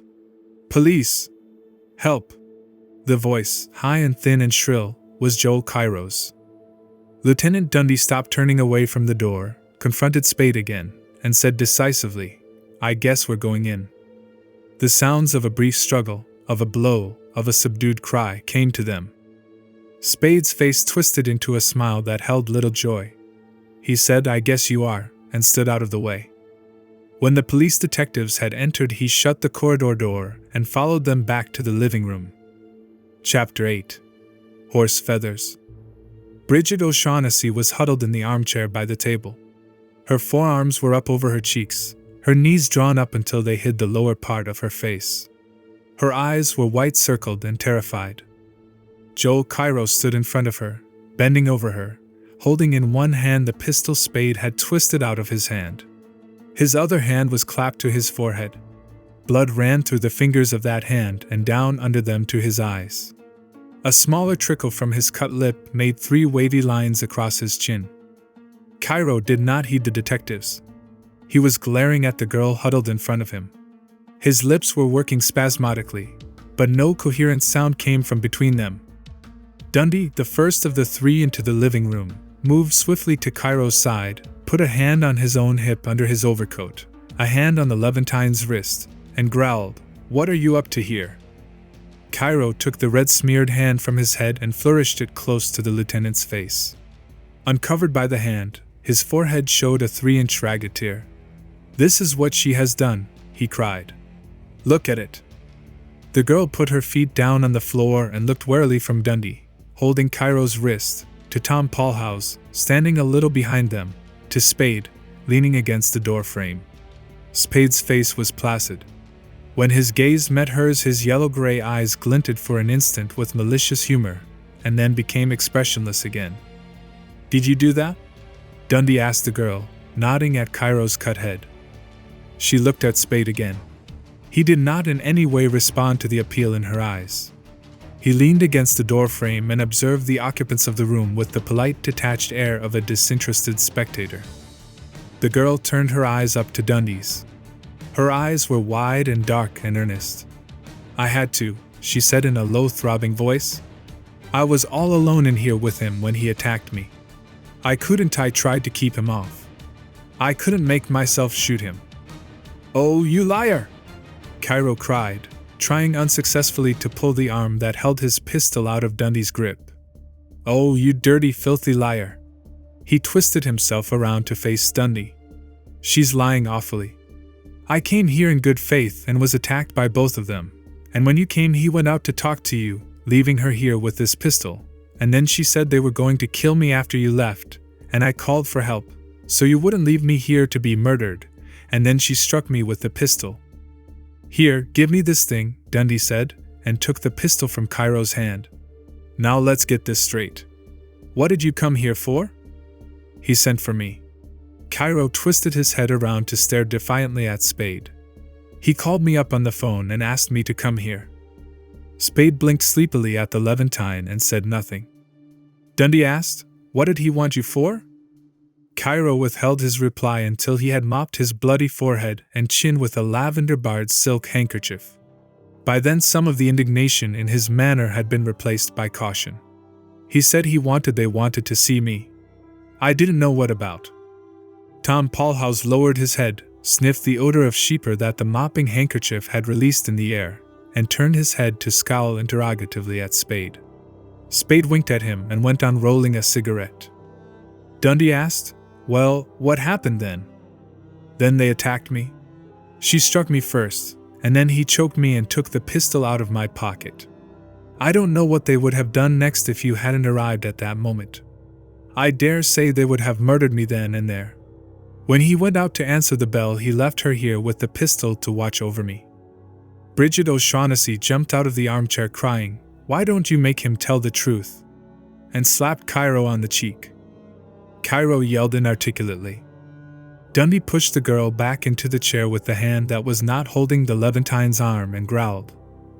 Police! Help!" The voice, high and thin and shrill, was Joel Cairo's. Lieutenant Dundee stopped turning away from the door, confronted Spade again, and said decisively, "I guess we're going in." The sounds of a brief struggle, of a blow, of a subdued cry came to them. Spade's face twisted into a smile that held little joy. He said, "I guess you are," and stood out of the way. When the police detectives had entered, he shut the corridor door and followed them back to the living room. Chapter 8. Horse Feathers. Brigid O'Shaughnessy was huddled in the armchair by the table. Her forearms were up over her cheeks, her knees drawn up until they hid the lower part of her face. Her eyes were white-circled and terrified. Joel Cairo stood in front of her, bending over her, holding in one hand the pistol Spade had twisted out of his hand. His other hand was clapped to his forehead. Blood ran through the fingers of that hand and down under them to his eyes. A smaller trickle from his cut lip made 3 wavy lines across his chin. Cairo did not heed the detectives. He was glaring at the girl huddled in front of him. His lips were working spasmodically, but no coherent sound came from between them. Dundee, the first of the 3 into the living room, moved swiftly to Cairo's side, put a hand on his own hip under his overcoat, a hand on the Levantine's wrist, and growled, "What are you up to here?" Cairo took the red-smeared hand from his head and flourished it close to the lieutenant's face. Uncovered by the hand, his forehead showed a 3-inch ragged tear. "This is what she has done," he cried. "Look at it." The girl put her feet down on the floor and looked warily from Dundee, holding Cairo's wrist, to Tom Paulhouse, standing a little behind them, to Spade, leaning against the door frame. Spade's face was placid. When his gaze met hers, his yellow-gray eyes glinted for an instant with malicious humor, and then became expressionless again. "Did you do that?" Dundee asked the girl, nodding at Cairo's cut head. She looked at Spade again. He did not in any way respond to the appeal in her eyes. He leaned against the doorframe and observed the occupants of the room with the polite, detached air of a disinterested spectator. The girl turned her eyes up to Dundee's. Her eyes were wide and dark and earnest. "I had to," she said in a low, throbbing voice. "I was all alone in here with him when he attacked me. I tried to keep him off. I couldn't make myself shoot him." "Oh, you liar!" Cairo cried, trying unsuccessfully to pull the arm that held his pistol out of Dundee's grip. "Oh, you dirty, filthy liar." He twisted himself around to face Dundee. "She's lying awfully. I came here in good faith and was attacked by both of them, and when you came he went out to talk to you, leaving her here with this pistol, and then she said they were going to kill me after you left, and I called for help, so you wouldn't leave me here to be murdered, and then she struck me with the pistol." "Here, give me this thing," Dundee said, and took the pistol from Cairo's hand. "Now let's get this straight. What did you come here for?" "He sent for me." Cairo twisted his head around to stare defiantly at Spade. "He called me up on the phone and asked me to come here." Spade blinked sleepily at the Levantine and said nothing. Dundee asked, "What did he want you for?" Cairo withheld his reply until he had mopped his bloody forehead and chin with a lavender-barred silk handkerchief. By then some of the indignation in his manner had been replaced by caution. He said they wanted to see me. I didn't know what about. Tom Paulhouse lowered his head, sniffed the odor of sheeper that the mopping handkerchief had released in the air, and turned his head to scowl interrogatively at Spade. Spade winked at him and went on rolling a cigarette. Dundee asked, "Well, what happened then?" "Then they attacked me. She struck me first, and then he choked me and took the pistol out of my pocket. I don't know what they would have done next if you hadn't arrived at that moment. I dare say they would have murdered me then and there. When he went out to answer the bell, he left her here with the pistol to watch over me." Brigid O'Shaughnessy jumped out of the armchair crying, "Why don't you make him tell the truth?" and slapped Cairo on the cheek. Cairo yelled inarticulately. Dundee pushed the girl back into the chair with the hand that was not holding the Levantine's arm and growled,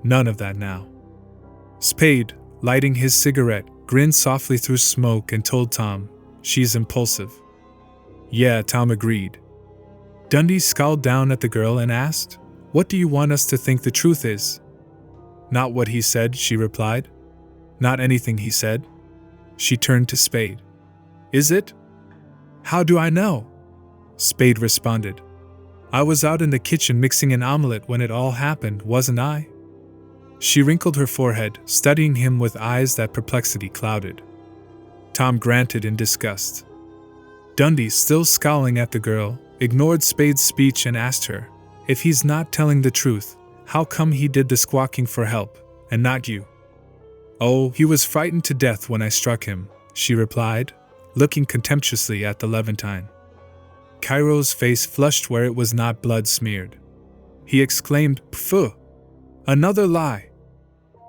"None of that now." Spade, lighting his cigarette, grinned softly through smoke and told Tom, "She's impulsive." "Yeah," Tom agreed. Dundee scowled down at the girl and asked, "What do you want us to think the truth is?" "Not what he said," she replied. "Not anything he said." She turned to Spade. "Is it?" "How do I know?" Spade responded. "I was out in the kitchen mixing an omelette when it all happened, wasn't I?" She wrinkled her forehead, studying him with eyes that perplexity clouded. Tom grunted in disgust. Dundee, still scowling at the girl, ignored Spade's speech and asked her, "If he's not telling the truth, how come he did the squawking for help, and not you?" "Oh, he was frightened to death when I struck him," she replied, looking contemptuously at the Levantine. Cairo's face flushed where it was not blood-smeared. He exclaimed, "Pfui! Another lie!"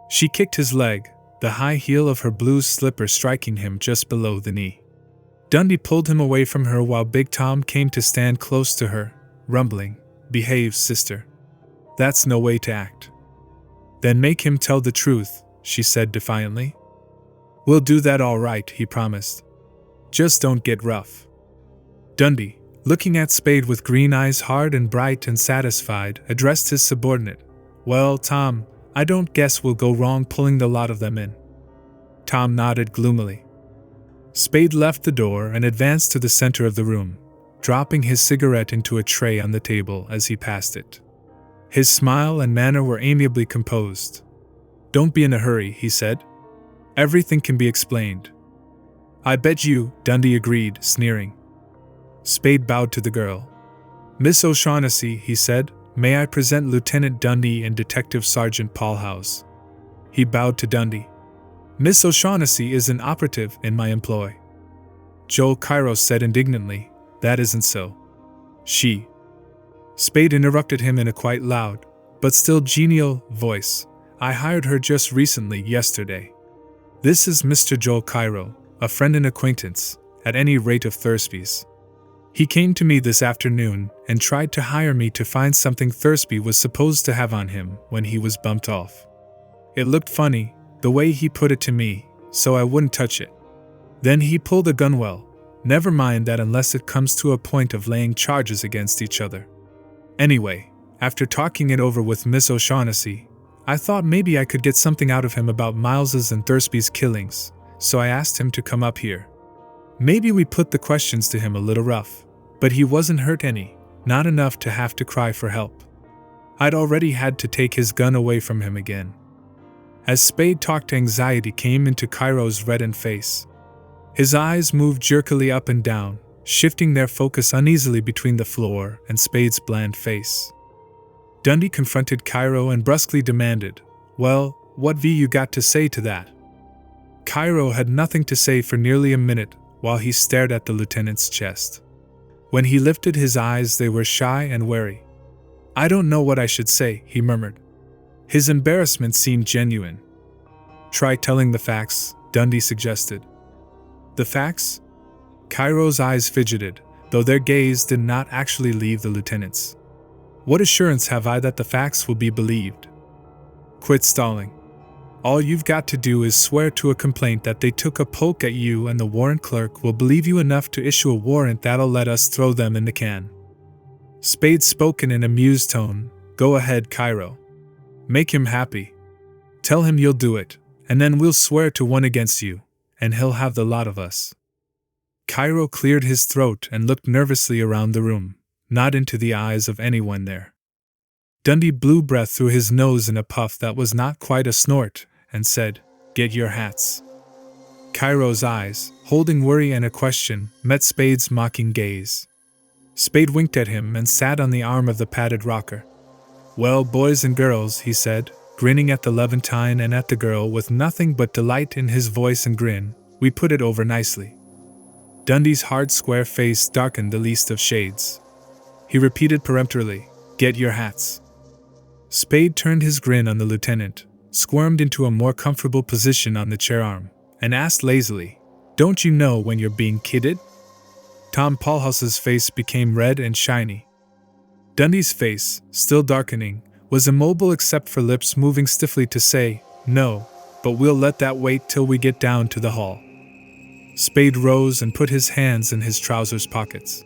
She kicked his leg, the high heel of her blue slipper striking him just below the knee. Dundee pulled him away from her while Big Tom came to stand close to her, rumbling, "Behave, sister. That's no way to act." "Then make him tell the truth," she said defiantly. "We'll do that all right," he promised. "Just don't get rough." Dundee, looking at Spade with green eyes hard and bright and satisfied, addressed his subordinate. "Well, Tom, I don't guess we'll go wrong pulling the lot of them in." Tom nodded gloomily. Spade left the door and advanced to the center of the room, dropping his cigarette into a tray on the table as he passed it. His smile and manner were amiably composed. "Don't be in a hurry," he said. "Everything can be explained." "I bet you," Dundee agreed, sneering. Spade bowed to the girl. "Miss O'Shaughnessy," he said, May I present Lieutenant Dundee and Detective Sergeant Paul House? He bowed to Dundee. Miss O'Shaughnessy is an operative in my employ. Joel Cairo said indignantly, that isn't so. She. Spade interrupted him in a quite loud, but still genial, voice. I hired her just recently, yesterday. This is Mr. Joel Cairo, a friend and acquaintance, at any rate of Thursby's. He came to me this afternoon and tried to hire me to find something Thursby was supposed to have on him when he was bumped off. It looked funny, the way he put it to me, so I wouldn't touch it. Then he pulled a gun. Well, never mind that unless it comes to a point of laying charges against each other. Anyway, after talking it over with Miss O'Shaughnessy, I thought maybe I could get something out of him about Miles's and Thursby's killings, so I asked him to come up here. Maybe we put the questions to him a little rough, but he wasn't hurt any, not enough to have to cry for help. I'd already had to take his gun away from him again. As Spade talked, anxiety came into Cairo's reddened face. His eyes moved jerkily up and down, shifting their focus uneasily between the floor and Spade's bland face. Dundee confronted Cairo and brusquely demanded, well, what you got to say to that? Cairo had nothing to say for nearly a minute while he stared at the lieutenant's chest. When he lifted his eyes, they were shy and wary. I don't know what I should say, he murmured. His embarrassment seemed genuine. Try telling the facts, Dundee suggested. The facts? Cairo's eyes fidgeted, though their gaze did not actually leave the lieutenant's. What assurance have I that the facts will be believed? Quit stalling. All you've got to do is swear to a complaint that they took a poke at you, and the warrant clerk will believe you enough to issue a warrant that'll let us throw them in the can. Spade spoke in an amused tone. Go ahead, Cairo. Make him happy. Tell him you'll do it, and then we'll swear to one against you, and he'll have the lot of us. Cairo cleared his throat and looked nervously around the room, not into the eyes of anyone there. Dundee blew breath through his nose in a puff that was not quite a snort, and said, Get your hats. Cairo's eyes, holding worry and a question, met Spade's mocking gaze. Spade winked at him and sat on the arm of the padded rocker. Well, boys and girls, he said, grinning at the Levantine and at the girl with nothing but delight in his voice and grin, we put it over nicely. Dundee's hard square face darkened the least of shades. He repeated peremptorily, Get your hats. Spade turned his grin on the lieutenant, squirmed into a more comfortable position on the chair arm, and asked lazily, Don't you know when you're being kidded? Tom Paulhouse's face became red and shiny. Dundee's face, still darkening, was immobile except for lips moving stiffly to say, No, but we'll let that wait till we get down to the hall. Spade rose and put his hands in his trousers pockets.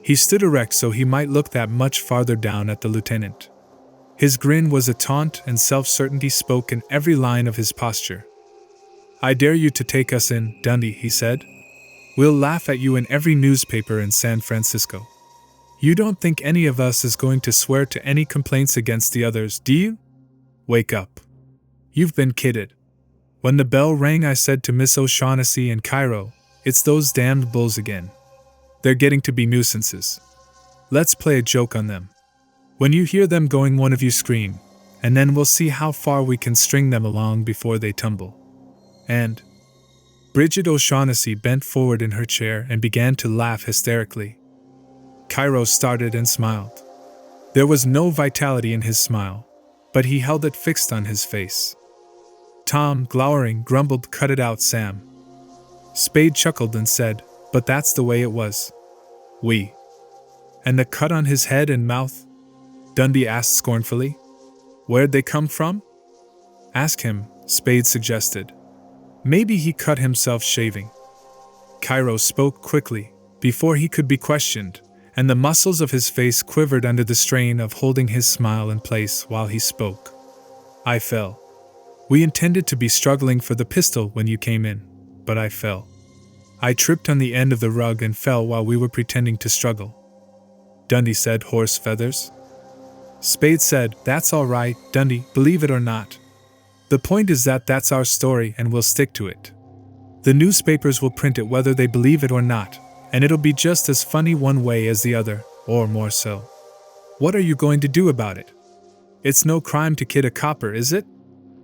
He stood erect so he might look that much farther down at the lieutenant. His grin was a taunt, and self-certainty spoke in every line of his posture. I dare you to take us in, Dundee, he said. We'll laugh at you in every newspaper in San Francisco. You don't think any of us is going to swear to any complaints against the others, do you? Wake up. You've been kidded. When the bell rang, I said to Miss O'Shaughnessy and Cairo, It's those damned bulls again. They're getting to be nuisances. Let's play a joke on them. When you hear them going, one of you scream, and then we'll see how far we can string them along before they tumble. And Brigid O'Shaughnessy bent forward in her chair and began to laugh hysterically. Cairo started and smiled. There was no vitality in his smile, but he held it fixed on his face. Tom, glowering, grumbled, Cut it out, Sam. Spade chuckled and said, But that's the way it was. And the cut on his head and mouth? Dundee asked scornfully. Where'd they come from? Ask him, Spade suggested. Maybe he cut himself shaving. Cairo spoke quickly, before he could be questioned, and the muscles of his face quivered under the strain of holding his smile in place while he spoke. I fell. We intended to be struggling for the pistol when you came in, but I fell. I tripped on the end of the rug and fell while we were pretending to struggle. Dundee said, Horse feathers? Spade said, That's all right, Dundee, believe it or not. The point is that that's our story and we'll stick to it. The newspapers will print it whether they believe it or not, and it'll be just as funny one way as the other, or more so. What are you going to do about it? It's no crime to kid a copper, is it?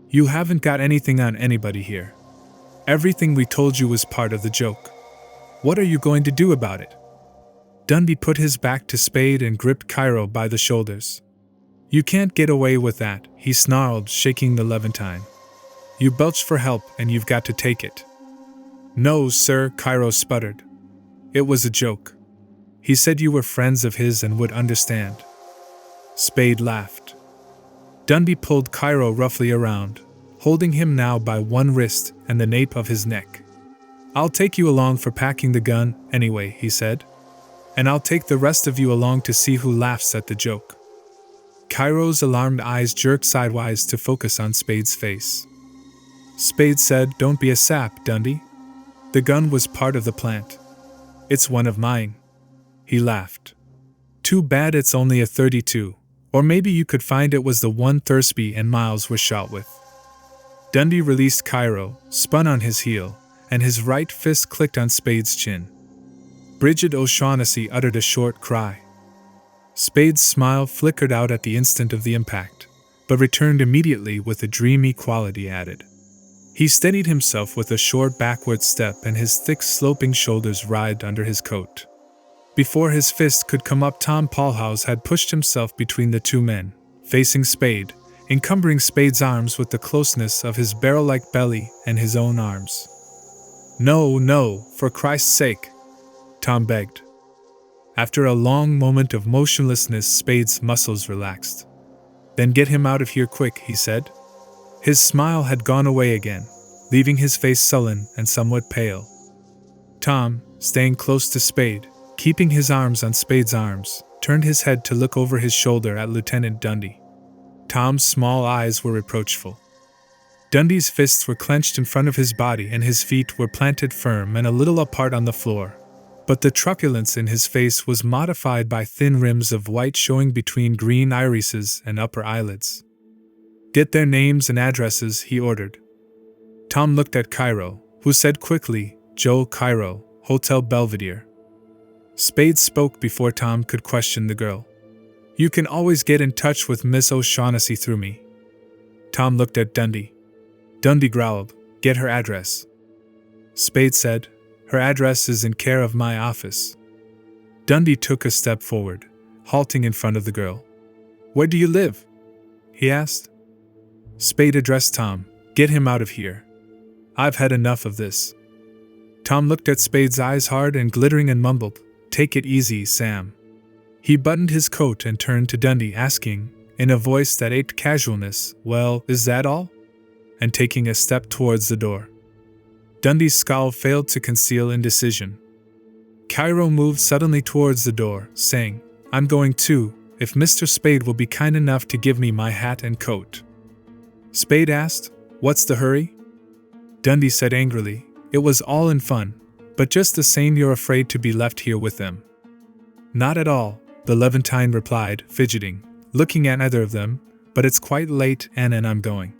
You haven't got anything on anybody here. Everything we told you was part of the joke. What are you going to do about it? Dundee put his back to Spade and gripped Cairo by the shoulders. You can't get away with that, he snarled, shaking the Levantine. You belched for help and you've got to take it. No, sir, Cairo sputtered. It was a joke. He said you were friends of his and would understand. Spade laughed. Dundee pulled Cairo roughly around, holding him now by one wrist and the nape of his neck. I'll take you along for packing the gun, anyway, he said. And I'll take the rest of you along to see who laughs at the joke. Cairo's alarmed eyes jerked sidewise to focus on Spade's face. Spade said, Don't be a sap, Dundee. The gun was part of the plant. It's one of mine. He laughed. Too bad it's only a .32, or maybe you could find it was the one Thursby and Miles were shot with. Dundee released Cairo, spun on his heel, and his right fist clicked on Spade's chin. Brigid O'Shaughnessy uttered a short cry. Spade's smile flickered out at the instant of the impact, but returned immediately with a dreamy quality added. He steadied himself with a short backward step and his thick sloping shoulders writhed under his coat. Before his fist could come up, Tom Paulhouse had pushed himself between the two men, facing Spade, encumbering Spade's arms with the closeness of his barrel-like belly and his own arms. No, no, for Christ's sake, Tom begged. After a long moment of motionlessness, Spade's muscles relaxed. Then get him out of here quick, he said. His smile had gone away again, leaving his face sullen and somewhat pale. Tom, staying close to Spade, keeping his arms on Spade's arms, turned his head to look over his shoulder at Lieutenant Dundee. Tom's small eyes were reproachful. Dundee's fists were clenched in front of his body and his feet were planted firm and a little apart on the floor. But the truculence in his face was modified by thin rims of white showing between green irises and upper eyelids. Get their names and addresses, he ordered. Tom looked at Cairo, who said quickly, Joel Cairo, Hotel Belvedere. Spade spoke before Tom could question the girl. You can always get in touch with Miss O'Shaughnessy through me. Tom looked at Dundee. Dundee growled, Get her address. Spade said, Her address is in care of my office. Dundee took a step forward, halting in front of the girl. Where do you live? He asked. Spade addressed Tom. Get him out of here. I've had enough of this. Tom looked at Spade's eyes hard and glittering and mumbled, Take it easy, Sam. He buttoned his coat and turned to Dundee, asking, in a voice that ached casualness, Well, is that all? And taking a step towards the door. Dundee's scowl failed to conceal indecision. Cairo moved suddenly towards the door, saying, I'm going too, if Mr. Spade will be kind enough to give me my hat and coat. Spade asked, What's the hurry? Dundee said angrily, It was all in fun, but just the same you're afraid to be left here with them. Not at all, the Levantine replied, fidgeting, looking at neither of them, but it's quite late and I'm going.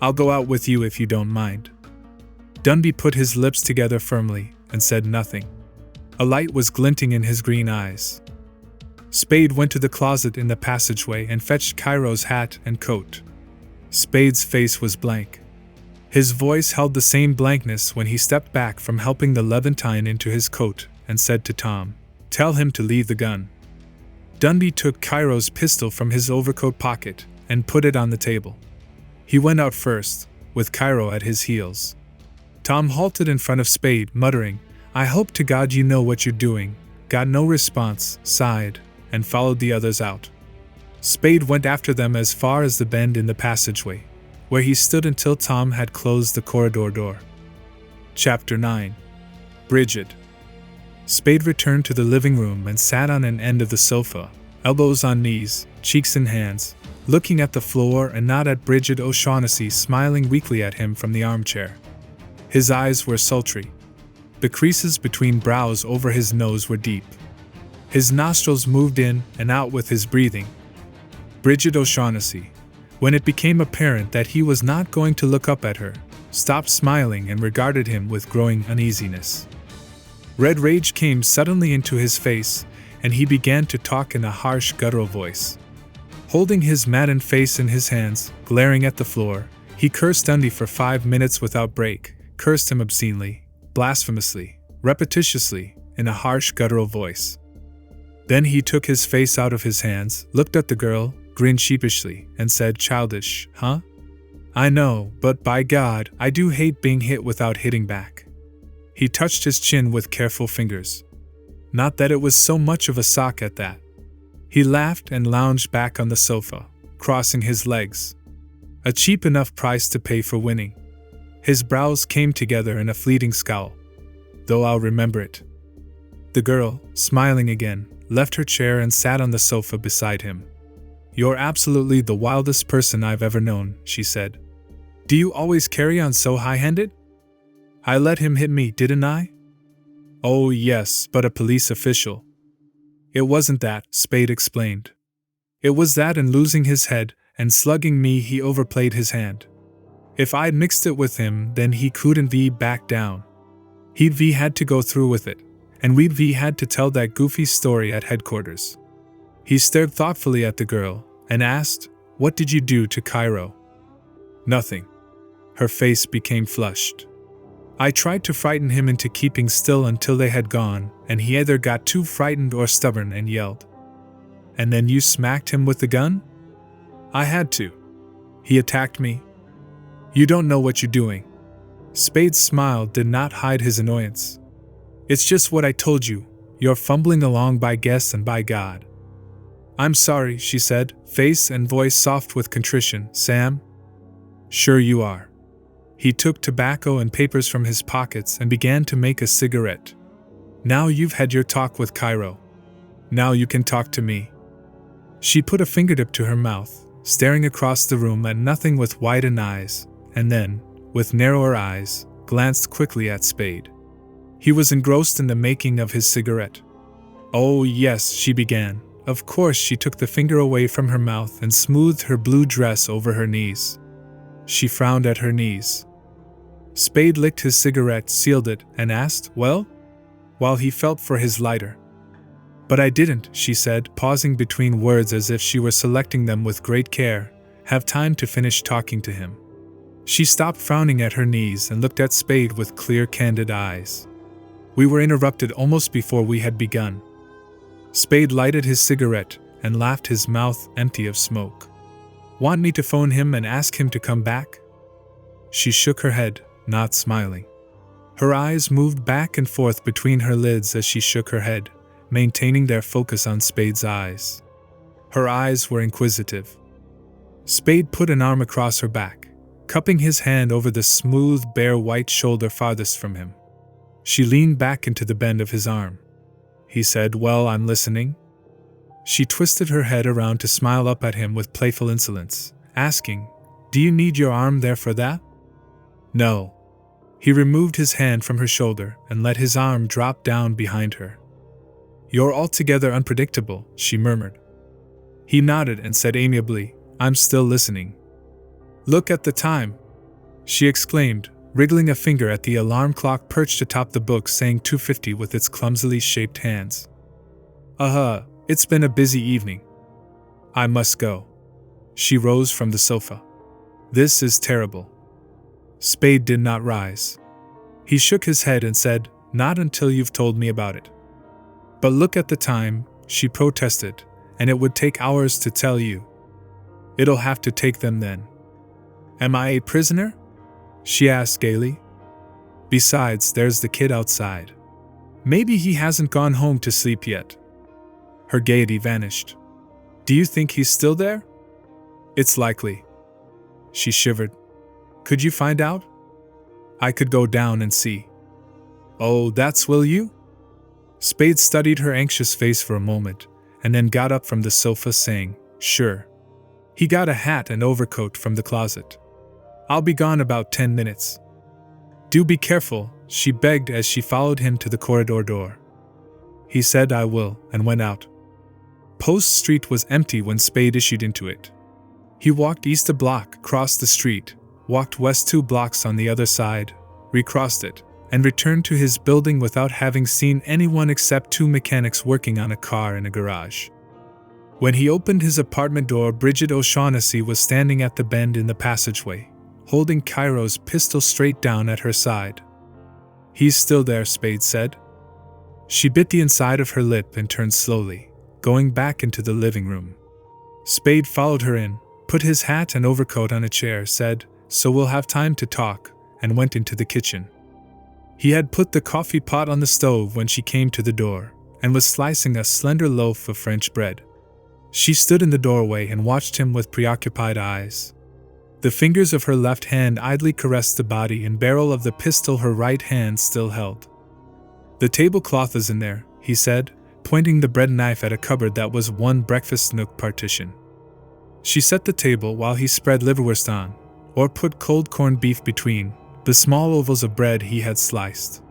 I'll go out with you if you don't mind. Dundee put his lips together firmly and said nothing. A light was glinting in his green eyes. Spade went to the closet in the passageway and fetched Cairo's hat and coat. Spade's face was blank. His voice held the same blankness when he stepped back from helping the Levantine into his coat and said to Tom, Tell him to leave the gun. Dundee took Cairo's pistol from his overcoat pocket and put it on the table. He went out first, with Cairo at his heels. Tom halted in front of Spade, muttering, I hope to God you know what you're doing, got no response, sighed, and followed the others out. Spade went after them as far as the bend in the passageway, where he stood until Tom had closed the corridor door. Chapter 9. Brigid. Spade returned to the living room and sat on an end of the sofa, elbows on knees, cheeks in hands, looking at the floor and not at Brigid O'Shaughnessy smiling weakly at him from the armchair. His eyes were sultry. The creases between brows over his nose were deep. His nostrils moved in and out with his breathing. Brigid O'Shaughnessy, when it became apparent that he was not going to look up at her, stopped smiling and regarded him with growing uneasiness. Red rage came suddenly into his face, and he began to talk in a harsh, guttural voice. Holding his maddened face in his hands, glaring at the floor, he cursed Dundee for 5 minutes without break, cursed him obscenely, blasphemously, repetitiously, in a harsh, guttural voice. Then he took his face out of his hands, looked at the girl, grinned sheepishly, and said, "Childish, huh? I know, but by God, I do hate being hit without hitting back." He touched his chin with careful fingers. Not that it was so much of a sock at that. He laughed and lounged back on the sofa, crossing his legs. A cheap enough price to pay for winning. His brows came together in a fleeting scowl. Though I'll remember it. The girl, smiling again, left her chair and sat on the sofa beside him. "You're absolutely the wildest person I've ever known," she said. "Do you always carry on so high-handed? I let him hit me, didn't I?" "Oh yes, but a police official." "It wasn't that," Spade explained. "It was that in losing his head and slugging me he overplayed his hand. If I'd mixed it with him, then he couldn't back down. He'd had to go through with it, and we'd had to tell that goofy story at headquarters." He stared thoughtfully at the girl and asked, "What did you do to Cairo?" "Nothing." Her face became flushed. "I tried to frighten him into keeping still until they had gone, and he either got too frightened or stubborn and yelled." "And then you smacked him with the gun?" "I had to. He attacked me." "You don't know what you're doing." Spade's smile did not hide his annoyance. "It's just what I told you. You're fumbling along by guess and by God." "I'm sorry," she said, face and voice soft with contrition. "Sam?" "Sure you are." He took tobacco and papers from his pockets and began to make a cigarette. "Now you've had your talk with Cairo. Now you can talk to me." She put a fingertip to her mouth, staring across the room at nothing with widened eyes, and then, with narrower eyes, glanced quickly at Spade. He was engrossed in the making of his cigarette. "Oh yes," she began. Of course she took the finger away from her mouth and smoothed her blue dress over her knees. She frowned at her knees. Spade licked his cigarette, sealed it, and asked, "Well?" while he felt for his lighter. "But I didn't," she said, pausing between words as if she were selecting them with great care, "have time to finish talking to him." She stopped frowning at her knees and looked at Spade with clear, candid eyes. "We were interrupted almost before we had begun." Spade lighted his cigarette and laughed, his mouth empty of smoke. "Want me to phone him and ask him to come back?" She shook her head, not smiling. Her eyes moved back and forth between her lids as she shook her head, maintaining their focus on Spade's eyes. Her eyes were inquisitive. Spade put an arm across her back, cupping his hand over the smooth, bare white shoulder farthest from him. She leaned back into the bend of his arm. He said, "Well, I'm listening." She twisted her head around to smile up at him with playful insolence, asking, "Do you need your arm there for that?" "No." He removed his hand from her shoulder and let his arm drop down behind her. "You're altogether unpredictable," she murmured. He nodded and said amiably, "I'm still listening." "Look at the time," she exclaimed, wriggling a finger at the alarm clock perched atop the book saying 2:50 with its clumsily shaped hands. It's been a busy evening. I must go." She rose from the sofa. "This is terrible." Spade did not rise. He shook his head and said, "Not until you've told me about it." "But look at the time," she protested, "and it would take hours to tell you." "It'll have to take them then." "Am I a prisoner?" she asked gaily. "Besides, there's the kid outside. Maybe he hasn't gone home to sleep yet." Her gaiety vanished. "Do you think he's still there?" "It's likely." She shivered. "Could you find out?" "I could go down and see." "Oh, will you?" Spade studied her anxious face for a moment, and then got up from the sofa saying, "Sure." He got a hat and overcoat from the closet. "I'll be gone about 10 minutes. "Do be careful," she begged as she followed him to the corridor door. He said, "I will," and went out. Post Street was empty when Spade issued into it. He walked east a block, crossed the street, walked west 2 blocks on the other side, recrossed it, and returned to his building without having seen anyone except 2 mechanics working on a car in a garage. When he opened his apartment door, Brigid O'Shaughnessy was standing at the bend in the passageway, holding Cairo's pistol straight down at her side. "He's still there," Spade said. She bit the inside of her lip and turned slowly, going back into the living room. Spade followed her in, put his hat and overcoat on a chair, said, "So we'll have time to talk," and went into the kitchen. He had put the coffee pot on the stove when she came to the door, and was slicing a slender loaf of French bread. She stood in the doorway and watched him with preoccupied eyes. The fingers of her left hand idly caressed the body and barrel of the pistol her right hand still held. "The tablecloth is in there," he said, pointing the bread knife at a cupboard that was one breakfast nook partition. She set the table while he spread liverwurst on, or put cold corned beef between, the small ovals of bread he had sliced.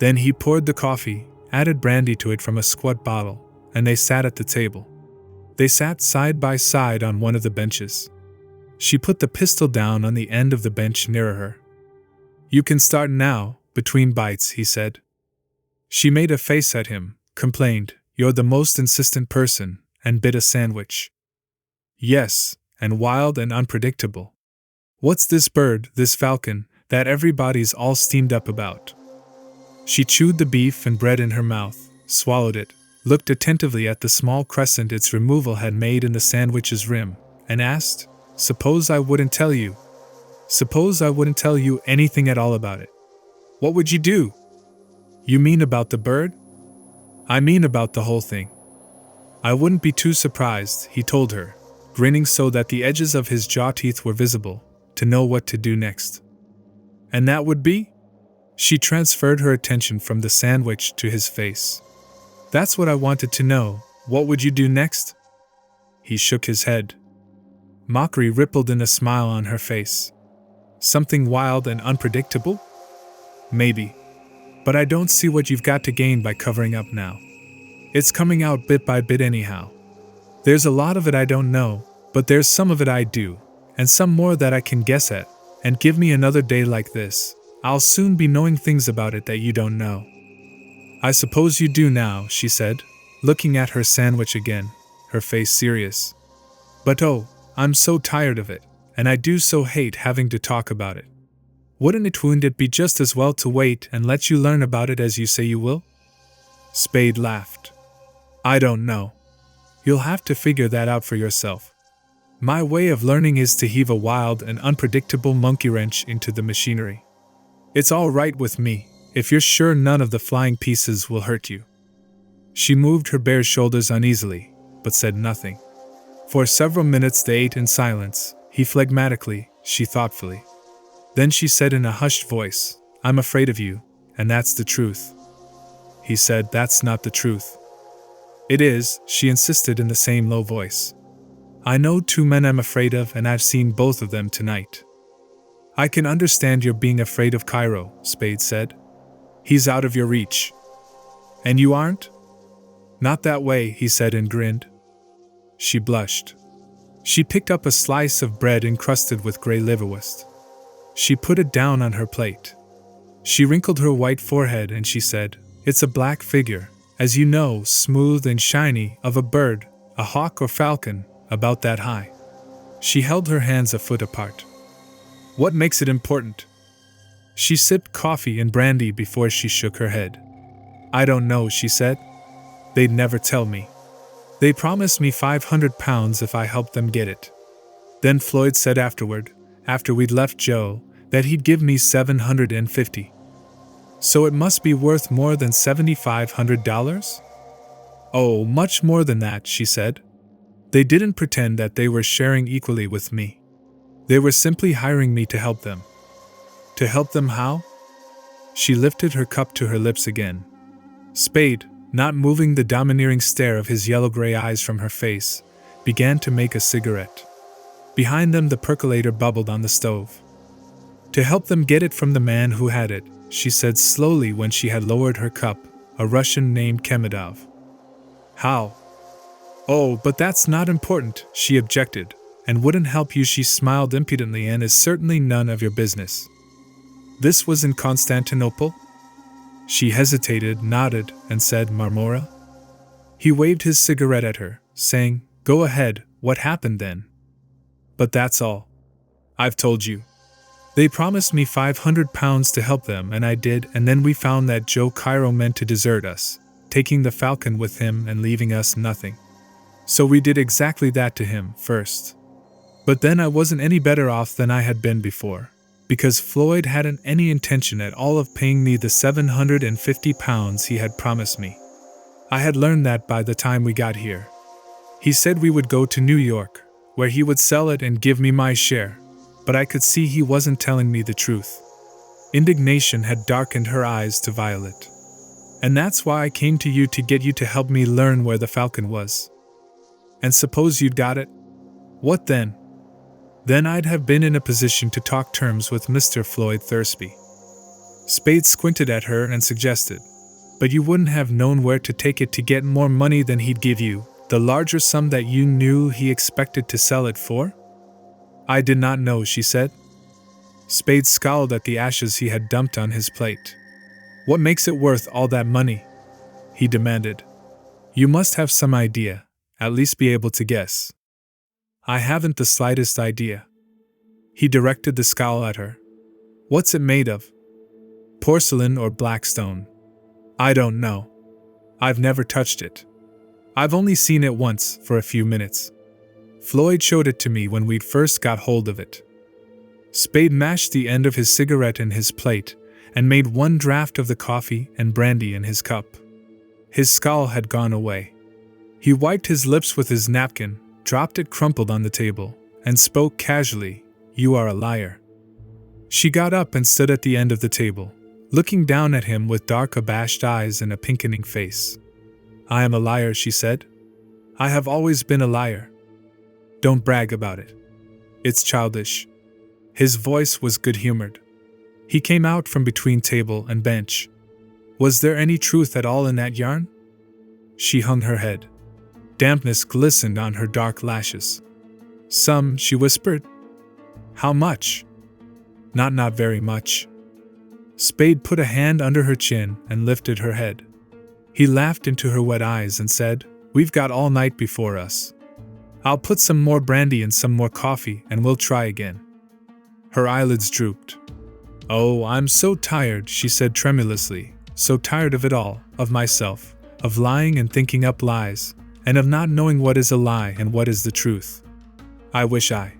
Then he poured the coffee, added brandy to it from a squat bottle, and they sat at the table. They sat side by side on one of the benches. She put the pistol down on the end of the bench nearer her. "You can start now, between bites," he said. She made a face at him, complained, "You're the most insistent person," and bit a sandwich. "Yes, and wild and unpredictable. What's this bird, this falcon, that everybody's all steamed up about?" She chewed the beef and bread in her mouth, swallowed it, looked attentively at the small crescent its removal had made in the sandwich's rim, and asked, "Suppose I wouldn't tell you? Suppose I wouldn't tell you anything at all about it? What would you do?" "You mean about the bird?" "I mean about the whole thing." "I wouldn't be too surprised," he told her, grinning so that the edges of his jaw teeth were visible, "to know what to do next." "And that would be?" She transferred her attention from the sandwich to his face. "That's what I wanted to know. What would you do next?" He shook his head. Mockery rippled in a smile on her face. "Something wild and unpredictable? Maybe. But I don't see what you've got to gain by covering up now. It's coming out bit by bit anyhow. There's a lot of it I don't know, but there's some of it I do, and some more that I can guess at, and give me another day like this, I'll soon be knowing things about it that you don't know." "I suppose you do now," she said, looking at her sandwich again, her face serious. "But oh, I'm so tired of it, and I do so hate having to talk about it. Wouldn't it be just as well to wait and let you learn about it as you say you will?" Spade laughed. "I don't know. You'll have to figure that out for yourself. My way of learning is to heave a wild and unpredictable monkey wrench into the machinery. It's all right with me, if you're sure none of the flying pieces will hurt you." She moved her bare shoulders uneasily, but said nothing. For several minutes they ate in silence, he phlegmatically, she thoughtfully. Then she said in a hushed voice, "I'm afraid of you, and that's the truth." He said, "That's not the truth." "It is," she insisted in the same low voice. "I know 2 men I'm afraid of, and I've seen both of them tonight." "I can understand your being afraid of Cairo," Spade said. "He's out of your reach." "And you aren't?" "Not that way," he said and grinned. She blushed. She picked up a slice of bread encrusted with gray liverwurst. She put it down on her plate. She wrinkled her white forehead and she said, "It's a black figure, as you know, smooth and shiny, of a bird, a hawk or falcon, about that high." She held her hands a foot apart. "What makes it important?" She sipped coffee and brandy before she shook her head. "I don't know," she said. "They'd never tell me. They promised me £500 if I helped them get it. Then Floyd said afterward, after we'd left Joe, that he'd give me $750. So it must be worth more than $7,500? "Oh, much more than that," she said. "They didn't pretend that they were sharing equally with me. They were simply hiring me to help them." "To help them how?" She lifted her cup to her lips again. Spade, not moving the domineering stare of his yellow-gray eyes from her face, began to make a cigarette. Behind them the percolator bubbled on the stove. "To help them get it from the man who had it," she said slowly when she had lowered her cup, "a Russian named Kemedov." "How?" "Oh, but that's not important," she objected, "and wouldn't help you." She smiled impudently. "And is certainly none of your business." "This was in Constantinople?" She hesitated, nodded, and said, Marmora? He waved his cigarette at her, saying, Go ahead, what happened then? But that's all. I've told you. They promised me £500 to help them, and I did, and then we found that Joel Cairo meant to desert us, taking the Falcon with him and leaving us nothing. So we did exactly that to him first. But then I wasn't any better off than I had been before, because Floyd hadn't any intention at all of paying me the £750 he had promised me. I had learned that by the time we got here. He said we would go to New York, where he would sell it and give me my share, but I could see he wasn't telling me the truth. Indignation had darkened her eyes to violet. And that's why I came to you to get you to help me learn where the Falcon was. And suppose you'd got it? What then? Then I'd have been in a position to talk terms with Mr. Floyd Thursby. Spade squinted at her and suggested, But you wouldn't have known where to take it to get more money than he'd give you, the larger sum that you knew he expected to sell it for? I did not know, she said. Spade scowled at the ashes he had dumped on his plate. What makes it worth all that money? He demanded. You must have some idea, at least be able to guess. I haven't the slightest idea. He directed the scowl at her. What's it made of? Porcelain or black stone? I don't know. I've never touched it. I've only seen it once, for a few minutes. Floyd showed it to me when we'd first got hold of it. Spade mashed the end of his cigarette in his plate and made one draught of the coffee and brandy in his cup. His scowl had gone away. He wiped his lips with his napkin, dropped it crumpled on the table, and spoke casually, You are a liar. She got up and stood at the end of the table, looking down at him with dark abashed eyes and a pinkening face. I am a liar, she said. I have always been a liar. Don't brag about it. It's childish. His voice was good-humored. He came out from between table and bench. Was there any truth at all in that yarn? She hung her head. Dampness glistened on her dark lashes. Some, she whispered. How much? Not very much. Spade put a hand under her chin and lifted her head. He laughed into her wet eyes and said, We've got all night before us. I'll put some more brandy and some more coffee and we'll try again. Her eyelids drooped. Oh, I'm so tired, she said tremulously, so tired of it all, of myself, of lying and thinking up lies, and of not knowing what is a lie and what is the truth. I wish I.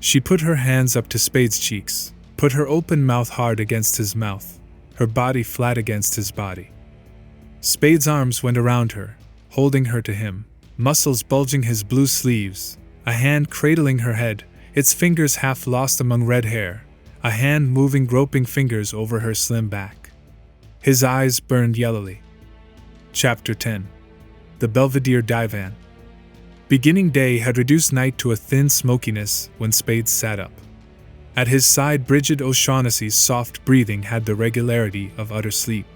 She put her hands up to Spade's cheeks, put her open mouth hard against his mouth, her body flat against his body. Spade's arms went around her, holding her to him, muscles bulging his blue sleeves, a hand cradling her head, its fingers half lost among red hair, a hand moving groping fingers over her slim back. His eyes burned yellowly. Chapter 10. The Belvedere Divan. Beginning day had reduced night to a thin smokiness when Spade sat up. At his side, Brigid O'Shaughnessy's soft breathing had the regularity of utter sleep.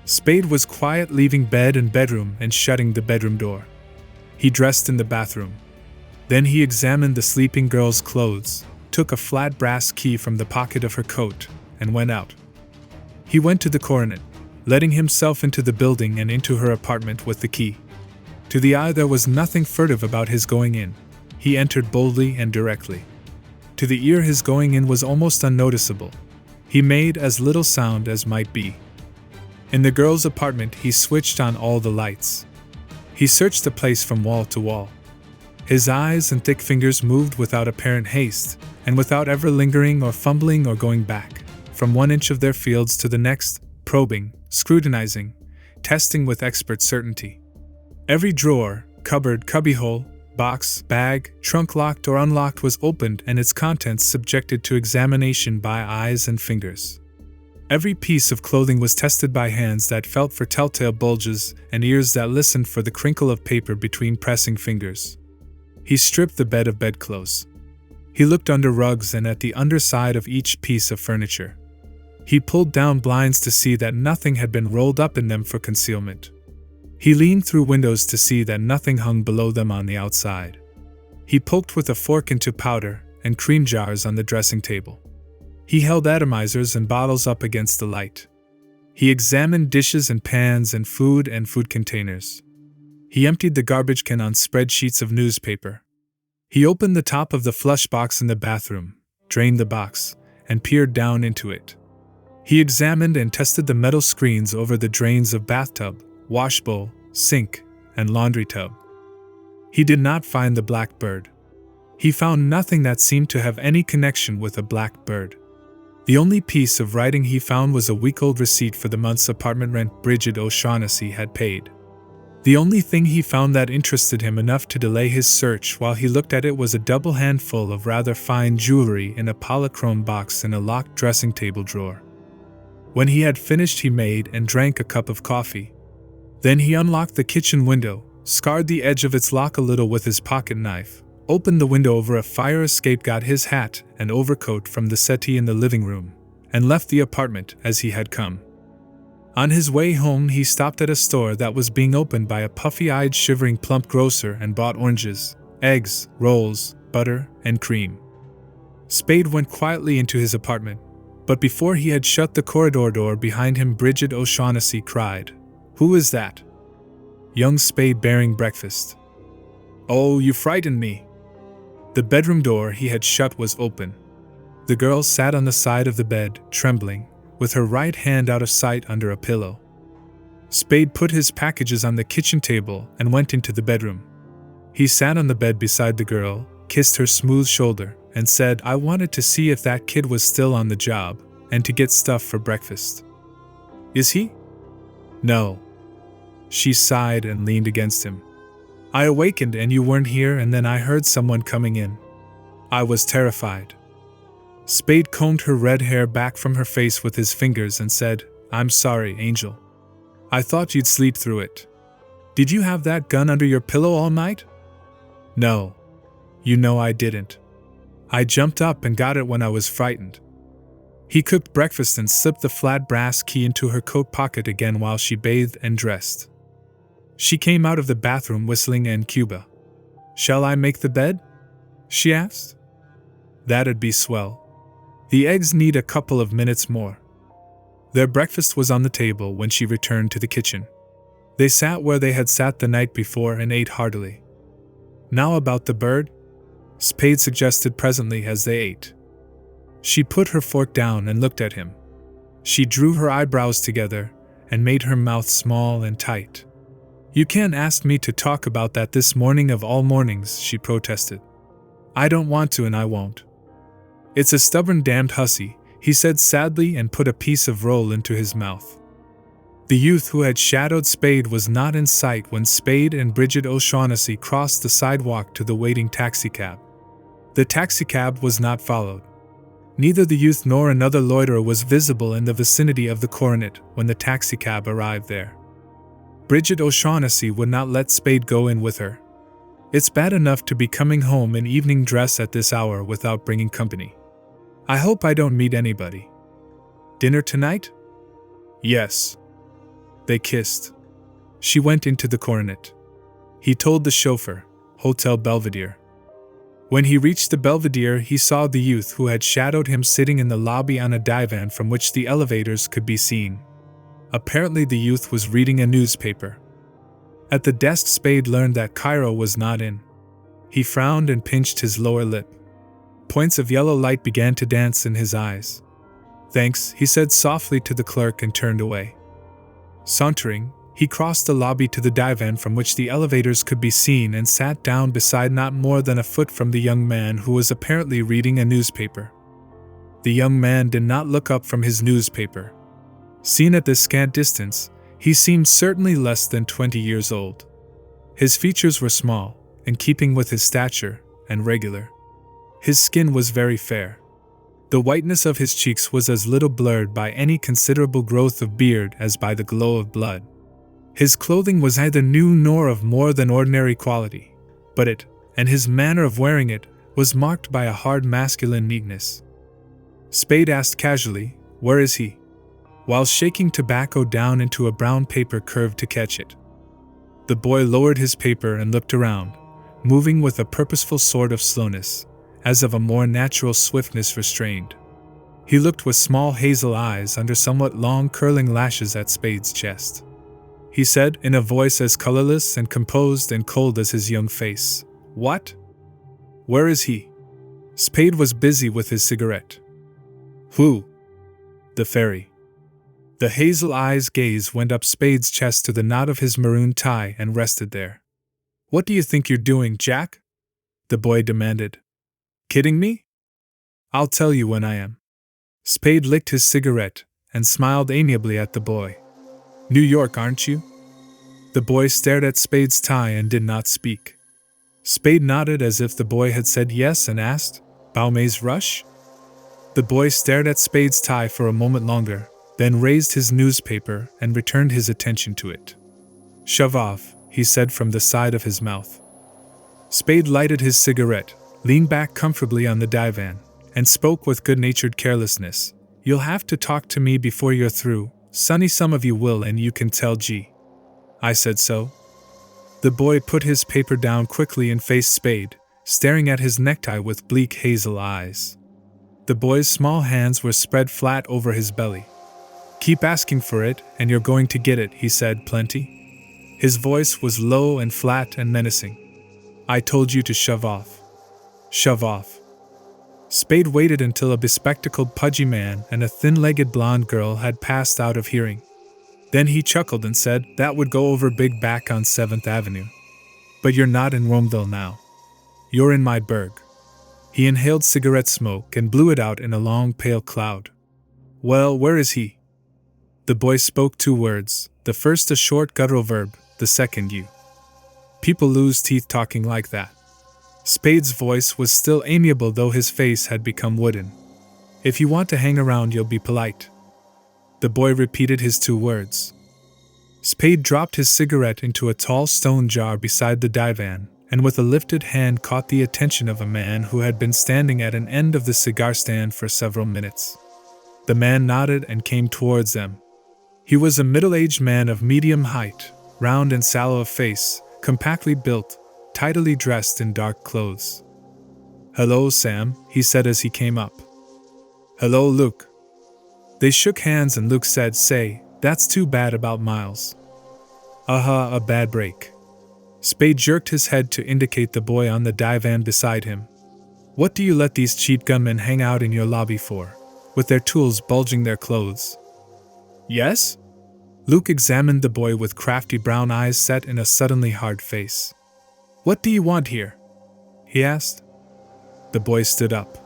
Spade was quiet, leaving bed and bedroom and shutting the bedroom door. He dressed in the bathroom. Then he examined the sleeping girl's clothes, took a flat brass key from the pocket of her coat, and went out. He went to the coronet, letting himself into the building and into her apartment with the key. To the eye there was nothing furtive about his going in. He entered boldly and directly. To the ear his going in was almost unnoticeable. He made as little sound as might be. In the girl's apartment he switched on all the lights. He searched the place from wall to wall. His eyes and thick fingers moved without apparent haste, and without ever lingering or fumbling or going back, from one inch of their fields to the next, probing, scrutinizing, testing with expert certainty. Every drawer, cupboard, cubbyhole, box, bag, trunk locked or unlocked was opened and its contents subjected to examination by eyes and fingers. Every piece of clothing was tested by hands that felt for telltale bulges and ears that listened for the crinkle of paper between pressing fingers. He stripped the bed of bedclothes. He looked under rugs and at the underside of each piece of furniture. He pulled down blinds to see that nothing had been rolled up in them for concealment. He leaned through windows to see that nothing hung below them on the outside. He poked with a fork into powder and cream jars on the dressing table. He held atomizers and bottles up against the light. He examined dishes and pans and food containers. He emptied the garbage can on spread sheets of newspaper. He opened the top of the flush box in the bathroom, drained the box, and peered down into it. He examined and tested the metal screens over the drains of bathtub, wash bowl, sink, and laundry tub. He did not find the black bird. He found nothing that seemed to have any connection with a black bird. The only piece of writing he found was a week-old receipt for the month's apartment rent Brigid O'Shaughnessy had paid. The only thing he found that interested him enough to delay his search while he looked at it was a double handful of rather fine jewelry in a polychrome box in a locked dressing table drawer. When he had finished, he made and drank a cup of coffee. Then he unlocked the kitchen window, scarred the edge of its lock a little with his pocket knife, opened the window over a fire escape, got his hat and overcoat from the settee in the living room, and left the apartment as he had come. On his way home, he stopped at a store that was being opened by a puffy-eyed, shivering plump grocer and bought oranges, eggs, rolls, butter, and cream. Spade went quietly into his apartment, but before he had shut the corridor door behind him, Brigid O'Shaughnessy cried, "Who is that?" Young Spade bearing breakfast. "Oh, you frightened me." The bedroom door he had shut was open. The girl sat on the side of the bed, trembling, with her right hand out of sight under a pillow. Spade put his packages on the kitchen table and went into the bedroom. He sat on the bed beside the girl, kissed her smooth shoulder, and said, "I wanted to see if that kid was still on the job, and to get stuff for breakfast." "Is he?" "No." She sighed and leaned against him. "I awakened and you weren't here, and then I heard someone coming in. I was terrified." Spade combed her red hair back from her face with his fingers and said, "I'm sorry, Angel. I thought you'd sleep through it. Did you have that gun under your pillow all night?" "No. You know I didn't. I jumped up and got it when I was frightened." He cooked breakfast and slipped the flat brass key into her coat pocket again while she bathed and dressed. She came out of the bathroom whistling and Cuba. "Shall I make the bed?" she asked. "That'd be swell. The eggs need a couple of minutes more." Their breakfast was on the table when she returned to the kitchen. They sat where they had sat the night before and ate heartily. "Now about the bird?" Spade suggested presently as they ate. She put her fork down and looked at him. She drew her eyebrows together and made her mouth small and tight. "You can't ask me to talk about that this morning of all mornings," she protested. "I don't want to and I won't." "It's a stubborn damned hussy," he said sadly and put a piece of roll into his mouth. The youth who had shadowed Spade was not in sight when Spade and Brigid O'Shaughnessy crossed the sidewalk to the waiting taxicab. The taxicab was not followed. Neither the youth nor another loiterer was visible in the vicinity of the coronet when the taxicab arrived there. Brigid O'Shaughnessy would not let Spade go in with her. "It's bad enough to be coming home in evening dress at this hour without bringing company. I hope I don't meet anybody." "Dinner tonight?" "Yes." They kissed. She went into the coronet. He told the chauffeur, "Hotel Belvedere." When he reached the Belvedere, he saw the youth who had shadowed him sitting in the lobby on a divan from which the elevators could be seen. Apparently the youth was reading a newspaper. At the desk, Spade learned that Cairo was not in. He frowned and pinched his lower lip. Points of yellow light began to dance in his eyes. "Thanks," he said softly to the clerk and turned away. Sauntering, he crossed the lobby to the divan from which the elevators could be seen and sat down beside not more than a foot from the young man who was apparently reading a newspaper. The young man did not look up from his newspaper. Seen at this scant distance, he seemed certainly less than 20 years old. His features were small, in keeping with his stature, and regular. His skin was very fair. The whiteness of his cheeks was as little blurred by any considerable growth of beard as by the glow of blood. His clothing was neither new nor of more than ordinary quality, but it, and his manner of wearing it, was marked by a hard masculine neatness. Spade asked casually, "Where is he?" while shaking tobacco down into a brown paper curved to catch it. The boy lowered his paper and looked around, moving with a purposeful sort of slowness, as of a more natural swiftness restrained. He looked with small hazel eyes under somewhat long curling lashes at Spade's chest. He said, in a voice as colorless and composed and cold as his young face, "What? Where is he?" Spade was busy with his cigarette. "Who?" "The fairy." The hazel eyes' gaze went up Spade's chest to the knot of his maroon tie and rested there. "What do you think you're doing, Jack?" the boy demanded. "Kidding me? I'll tell you when I am." Spade licked his cigarette and smiled amiably at the boy. "New York, aren't you?" The boy stared at Spade's tie and did not speak. Spade nodded as if the boy had said yes and asked, "Baume's Rush?" The boy stared at Spade's tie for a moment longer, then raised his newspaper and returned his attention to it. "Shove off," he said from the side of his mouth. Spade lighted his cigarette, leaned back comfortably on the divan, and spoke with good-natured carelessness. "You'll have to talk to me before you're through, Sonny. Some of you will, and you can tell G. I said so." The boy put his paper down quickly and faced Spade, staring at his necktie with bleak hazel eyes. The boy's small hands were spread flat over his belly. "Keep asking for it, and you're going to get it," he said, "plenty." His voice was low and flat and menacing. "I told you to shove off. Shove off." Spade waited until a bespectacled pudgy man and a thin-legged blonde girl had passed out of hearing. Then he chuckled and said, "That would go over big back on 7th Avenue. But you're not in Romeville now. You're in my burg." He inhaled cigarette smoke and blew it out in a long pale cloud. "Well, where is he?" The boy spoke 2 words, the first a short guttural verb, the second you. People lose teeth talking like that. Spade's voice was still amiable, though his face had become wooden. "If you want to hang around, you'll be polite." The boy repeated his 2 words. Spade dropped his cigarette into a tall stone jar beside the divan, and with a lifted hand caught the attention of a man who had been standing at an end of the cigar stand for several minutes. The man nodded and came towards them. He was a middle-aged man of medium height, round and sallow of face, compactly built, tidily dressed in dark clothes. "Hello, Sam," he said as he came up. "Hello, Luke." They shook hands and Luke said, "Say, that's too bad about Miles." A bad break." Spade jerked his head to indicate the boy on the divan beside him. "What do you let these cheap gunmen hang out in your lobby for, with their tools bulging their clothes?" "Yes?" Luke examined the boy with crafty brown eyes set in a suddenly hard face. "What do you want here?" he asked. The boy stood up.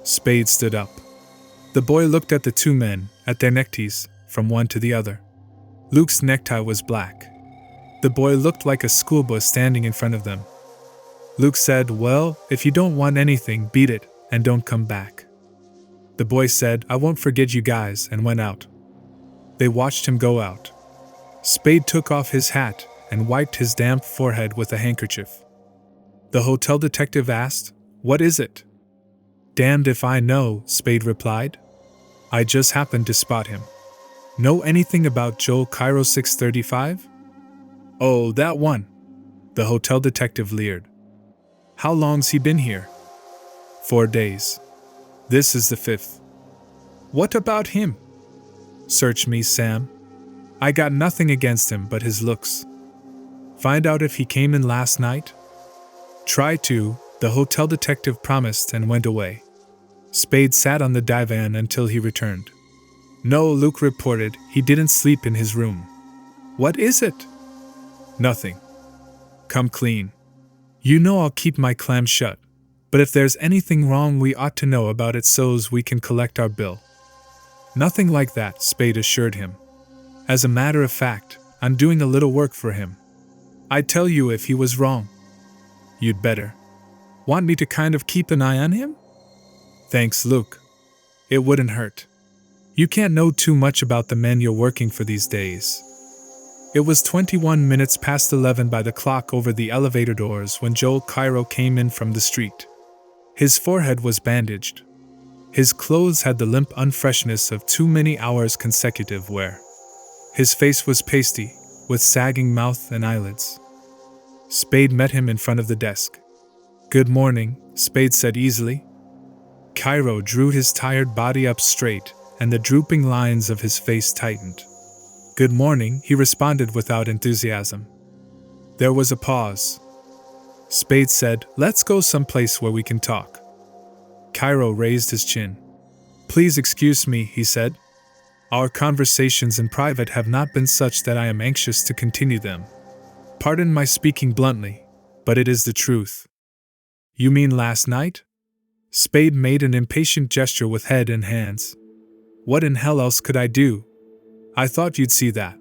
Spade stood up. The boy looked at the 2 men, at their neckties, from one to the other. Luke's necktie was black. The boy looked like a schoolboy standing in front of them. Luke said, "Well, if you don't want anything, beat it, and don't come back." The boy said, "I won't forget you guys," and went out. They watched him go out. Spade took off his hat and wiped his damp forehead with a handkerchief. The hotel detective asked, "What is it?" "Damned if I know," Spade replied. "I just happened to spot him." "Know anything about Joel Cairo 635? "Oh, that one." The hotel detective leered. "How long's he been here?" 4 days. This is the 5th. "What about him?" "Search me, Sam. I got nothing against him but his looks." "Find out if he came in last night?" "Try to," the hotel detective promised and went away. Spade sat on the divan until he returned. "No," Luke reported, "he didn't sleep in his room." "What is it?" "Nothing. Come clean. You know I'll keep my clam shut, but if there's anything wrong we ought to know about it so's we can collect our bill." "Nothing like that," Spade assured him. "As a matter of fact, I'm doing a little work for him. I'd tell you if he was wrong." "You'd better. Want me to kind of keep an eye on him?" "Thanks, Luke. It wouldn't hurt. You can't know too much about the men you're working for these days." It was 21 minutes past 11 by the clock over the elevator doors when Joel Cairo came in from the street. His forehead was bandaged. His clothes had the limp unfreshness of too many hours consecutive wear. His face was pasty, with sagging mouth and eyelids. Spade met him in front of the desk. "Good morning," Spade said easily. Cairo drew his tired body up straight, and the drooping lines of his face tightened. "Good morning," he responded without enthusiasm. There was a pause. Spade said, "Let's go someplace where we can talk." Cairo raised his chin. "Please excuse me," he said. "Our conversations in private have not been such that I am anxious to continue them. Pardon my speaking bluntly, but it is the truth." "You mean last night?" Spade made an impatient gesture with head and hands. "What in hell else could I do? I thought you'd see that.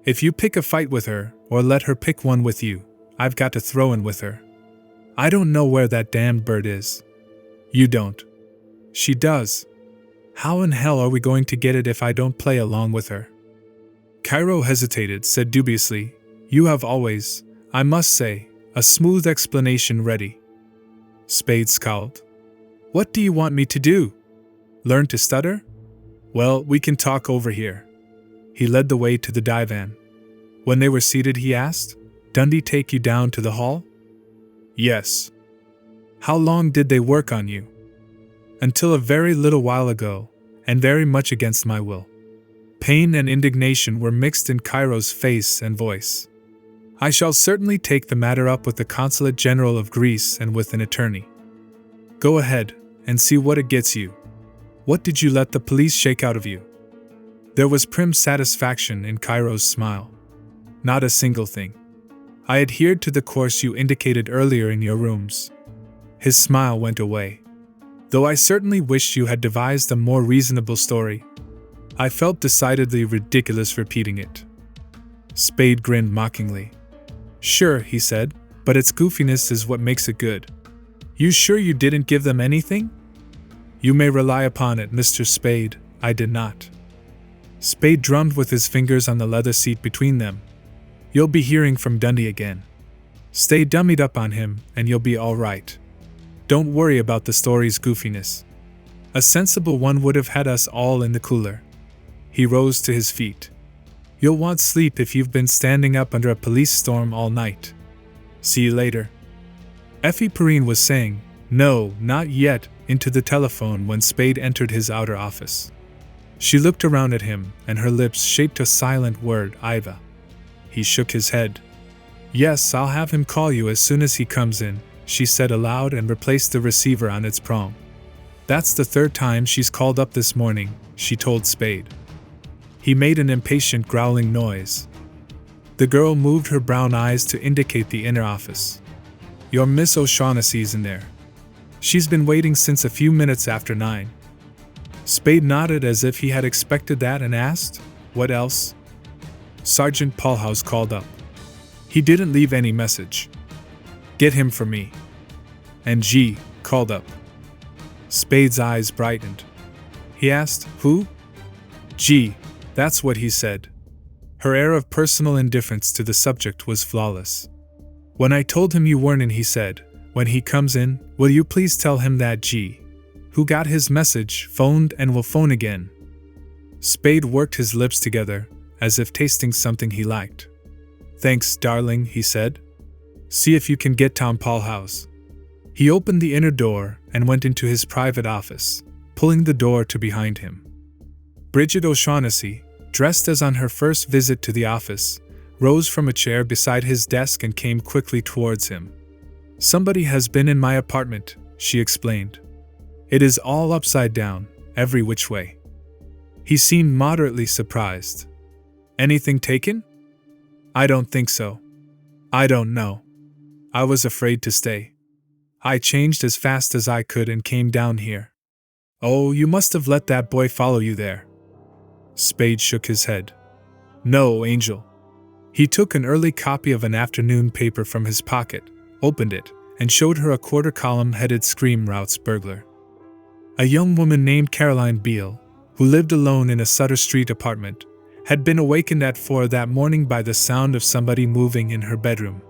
If you pick a fight with her, or let her pick one with you, I've got to throw in with her. I don't know where that damned bird is." "You don't." "She does. How in hell are we going to get it if I don't play along with her?" Cairo hesitated, said dubiously, "You have always, I must say, a smooth explanation ready." Spade scowled. "What do you want me to do? Learn to stutter? Well, we can talk over here." He led the way to the divan. When they were seated, he asked, "Dundee take you down to the hall?" "Yes." "How long did they work on you?" "Until a very little while ago, and very much against my will." Pain and indignation were mixed in Cairo's face and voice. "I shall certainly take the matter up with the Consulate General of Greece and with an attorney." "Go ahead, and see what it gets you. What did you let the police shake out of you?" There was prim satisfaction in Cairo's smile. "Not a single thing. I adhered to the course you indicated earlier in your rooms." His smile went away. "Though I certainly wished you had devised a more reasonable story. I felt decidedly ridiculous repeating it." Spade grinned mockingly. "Sure," he said, "but its goofiness is what makes it good. You sure you didn't give them anything?" "You may rely upon it, Mr. Spade, I did not." Spade drummed with his fingers on the leather seat between them. "You'll be hearing from Dundee again. Stay dummied up on him, and you'll be all right. Don't worry about the story's goofiness. A sensible one would have had us all in the cooler." He rose to his feet. "You'll want sleep if you've been standing up under a police storm all night. See you later." Effie Perrine was saying, "No, not yet," into the telephone when Spade entered his outer office. She looked around at him, and her lips shaped a silent word, "Iva." He shook his head. "Yes, I'll have him call you as soon as he comes in," she said aloud and replaced the receiver on its prong. "That's the third time she's called up this morning," she told Spade. He made an impatient growling noise. The girl moved her brown eyes to indicate the inner office. "Your Miss O'Shaughnessy's in there. She's been waiting since a few minutes after 9. Spade nodded as if he had expected that and asked, "What else?" Sergeant Paulhouse called up. "He didn't leave any message." "Get him for me." And G called up. Spade's eyes brightened. He asked, "Who?" "G, that's what he said." Her air of personal indifference to the subject was flawless. "When I told him you weren't in, he said, 'When he comes in, will you please tell him that G, who got his message, phoned and will phone again.'" Spade worked his lips together, as if tasting something he liked. "Thanks, darling," he said. "See if you can get Tom Paulhouse." He opened the inner door and went into his private office, pulling the door to behind him. Brigid O'Shaughnessy, dressed as on her first visit to the office, rose from a chair beside his desk and came quickly towards him. "Somebody has been in my apartment," she explained. "It is all upside down, every which way." He seemed moderately surprised. "Anything taken?" "I don't think so. I don't know. I was afraid to stay. I changed as fast as I could and came down here." "Oh, you must have let that boy follow you there." Spade shook his head. "No, Angel." He took an early copy of an afternoon paper from his pocket, opened it, and showed her a quarter-column headed Scream Routes burglar. A young woman named Caroline Beale, who lived alone in a Sutter Street apartment, had been awakened at 4 that morning by the sound of somebody moving in her bedroom.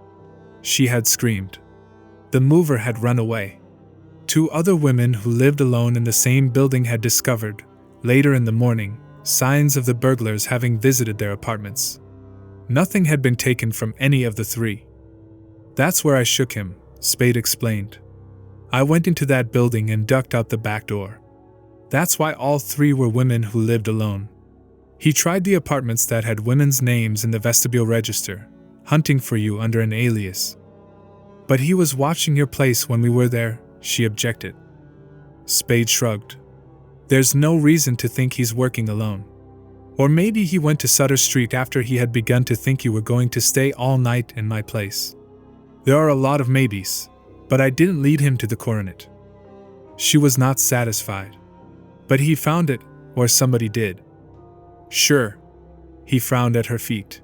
She had screamed. The mover had run away. 2 other women who lived alone in the same building had discovered, later in the morning, signs of the burglars having visited their apartments. Nothing had been taken from any of the 3. "That's where I shook him," Spade explained. I went into that building and ducked out the back door. That's why all three were women who lived alone. He tried the apartments that had women's names in the vestibule register, hunting for you under an alias. But he was watching your place when we were there, she objected. Spade shrugged. There's no reason to think he's working alone. Or maybe he went to Sutter Street after he had begun to think you were going to stay all night in my place. There are a lot of maybes, but I didn't lead him to the coronet. She was not satisfied. But he found it, or somebody did. Sure. He frowned at her feet.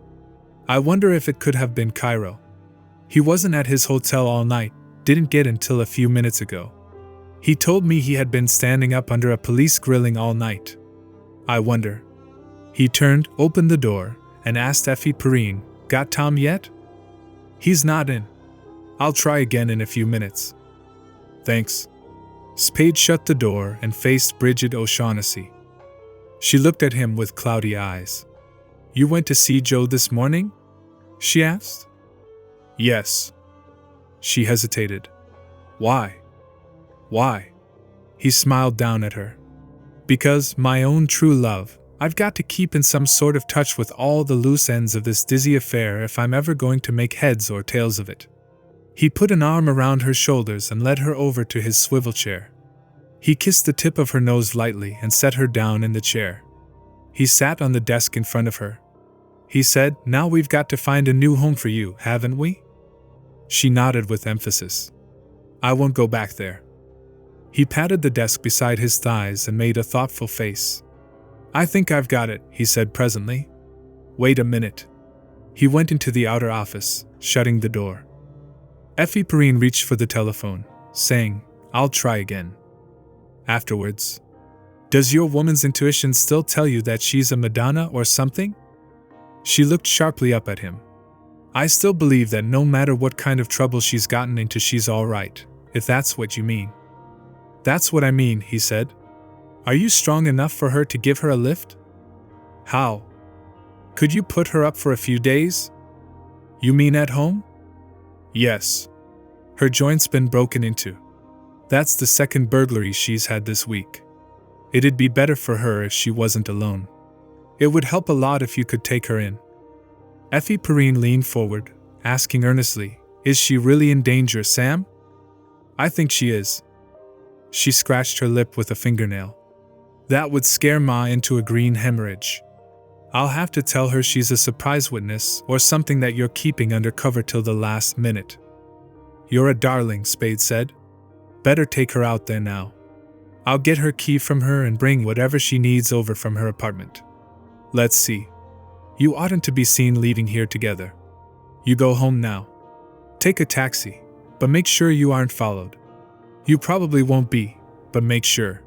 I wonder if it could have been Cairo. He wasn't at his hotel all night, didn't get until a few minutes ago. He told me he had been standing up under a police grilling all night. I wonder. He turned, opened the door, and asked Effie Perrine, "Got Tom yet?" "He's not in. I'll try again in a few minutes." "Thanks." Spade shut the door and faced Brigid O'Shaughnessy. She looked at him with cloudy eyes. "You went to see Joe this morning?" she asked. "Yes." She hesitated. "Why?" "Why?" He smiled down at her. "Because, my own true love, I've got to keep in some sort of touch with all the loose ends of this dizzy affair if I'm ever going to make heads or tails of it." He put an arm around her shoulders and led her over to his swivel chair. He kissed the tip of her nose lightly and set her down in the chair. He sat on the desk in front of her. He said, "Now we've got to find a new home for you, haven't we?" She nodded with emphasis. "I won't go back there." He patted the desk beside his thighs and made a thoughtful face. "I think I've got it," he said presently. "Wait a minute." He went into the outer office, shutting the door. Effie Perrine reached for the telephone, saying, "I'll try again." Afterwards, "Does your woman's intuition still tell you that she's a Madonna or something?" She looked sharply up at him. "I still believe that no matter what kind of trouble she's gotten into, she's all right, if that's what you mean." "That's what I mean," he said. "Are you strong enough for her to give her a lift?" "How? Could you put her up for a few days?" "You mean at home?" "Yes. Her joint's been broken into. That's the second burglary she's had this week. It'd be better for her if she wasn't alone. It would help a lot if you could take her in." Effie Perrine leaned forward, asking earnestly, "Is she really in danger, Sam?" "I think she is." She scratched her lip with a fingernail. "That would scare Ma into a green hemorrhage. I'll have to tell her she's a surprise witness or something that you're keeping under cover till the last minute." "You're a darling," Spade said. "Better take her out there now. I'll get her key from her and bring whatever she needs over from her apartment. Let's see. You oughtn't to be seen leaving here together. You go home now. Take a taxi, but make sure you aren't followed. You probably won't be, but make sure.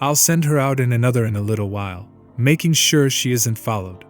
I'll send her out in a little while, making sure she isn't followed."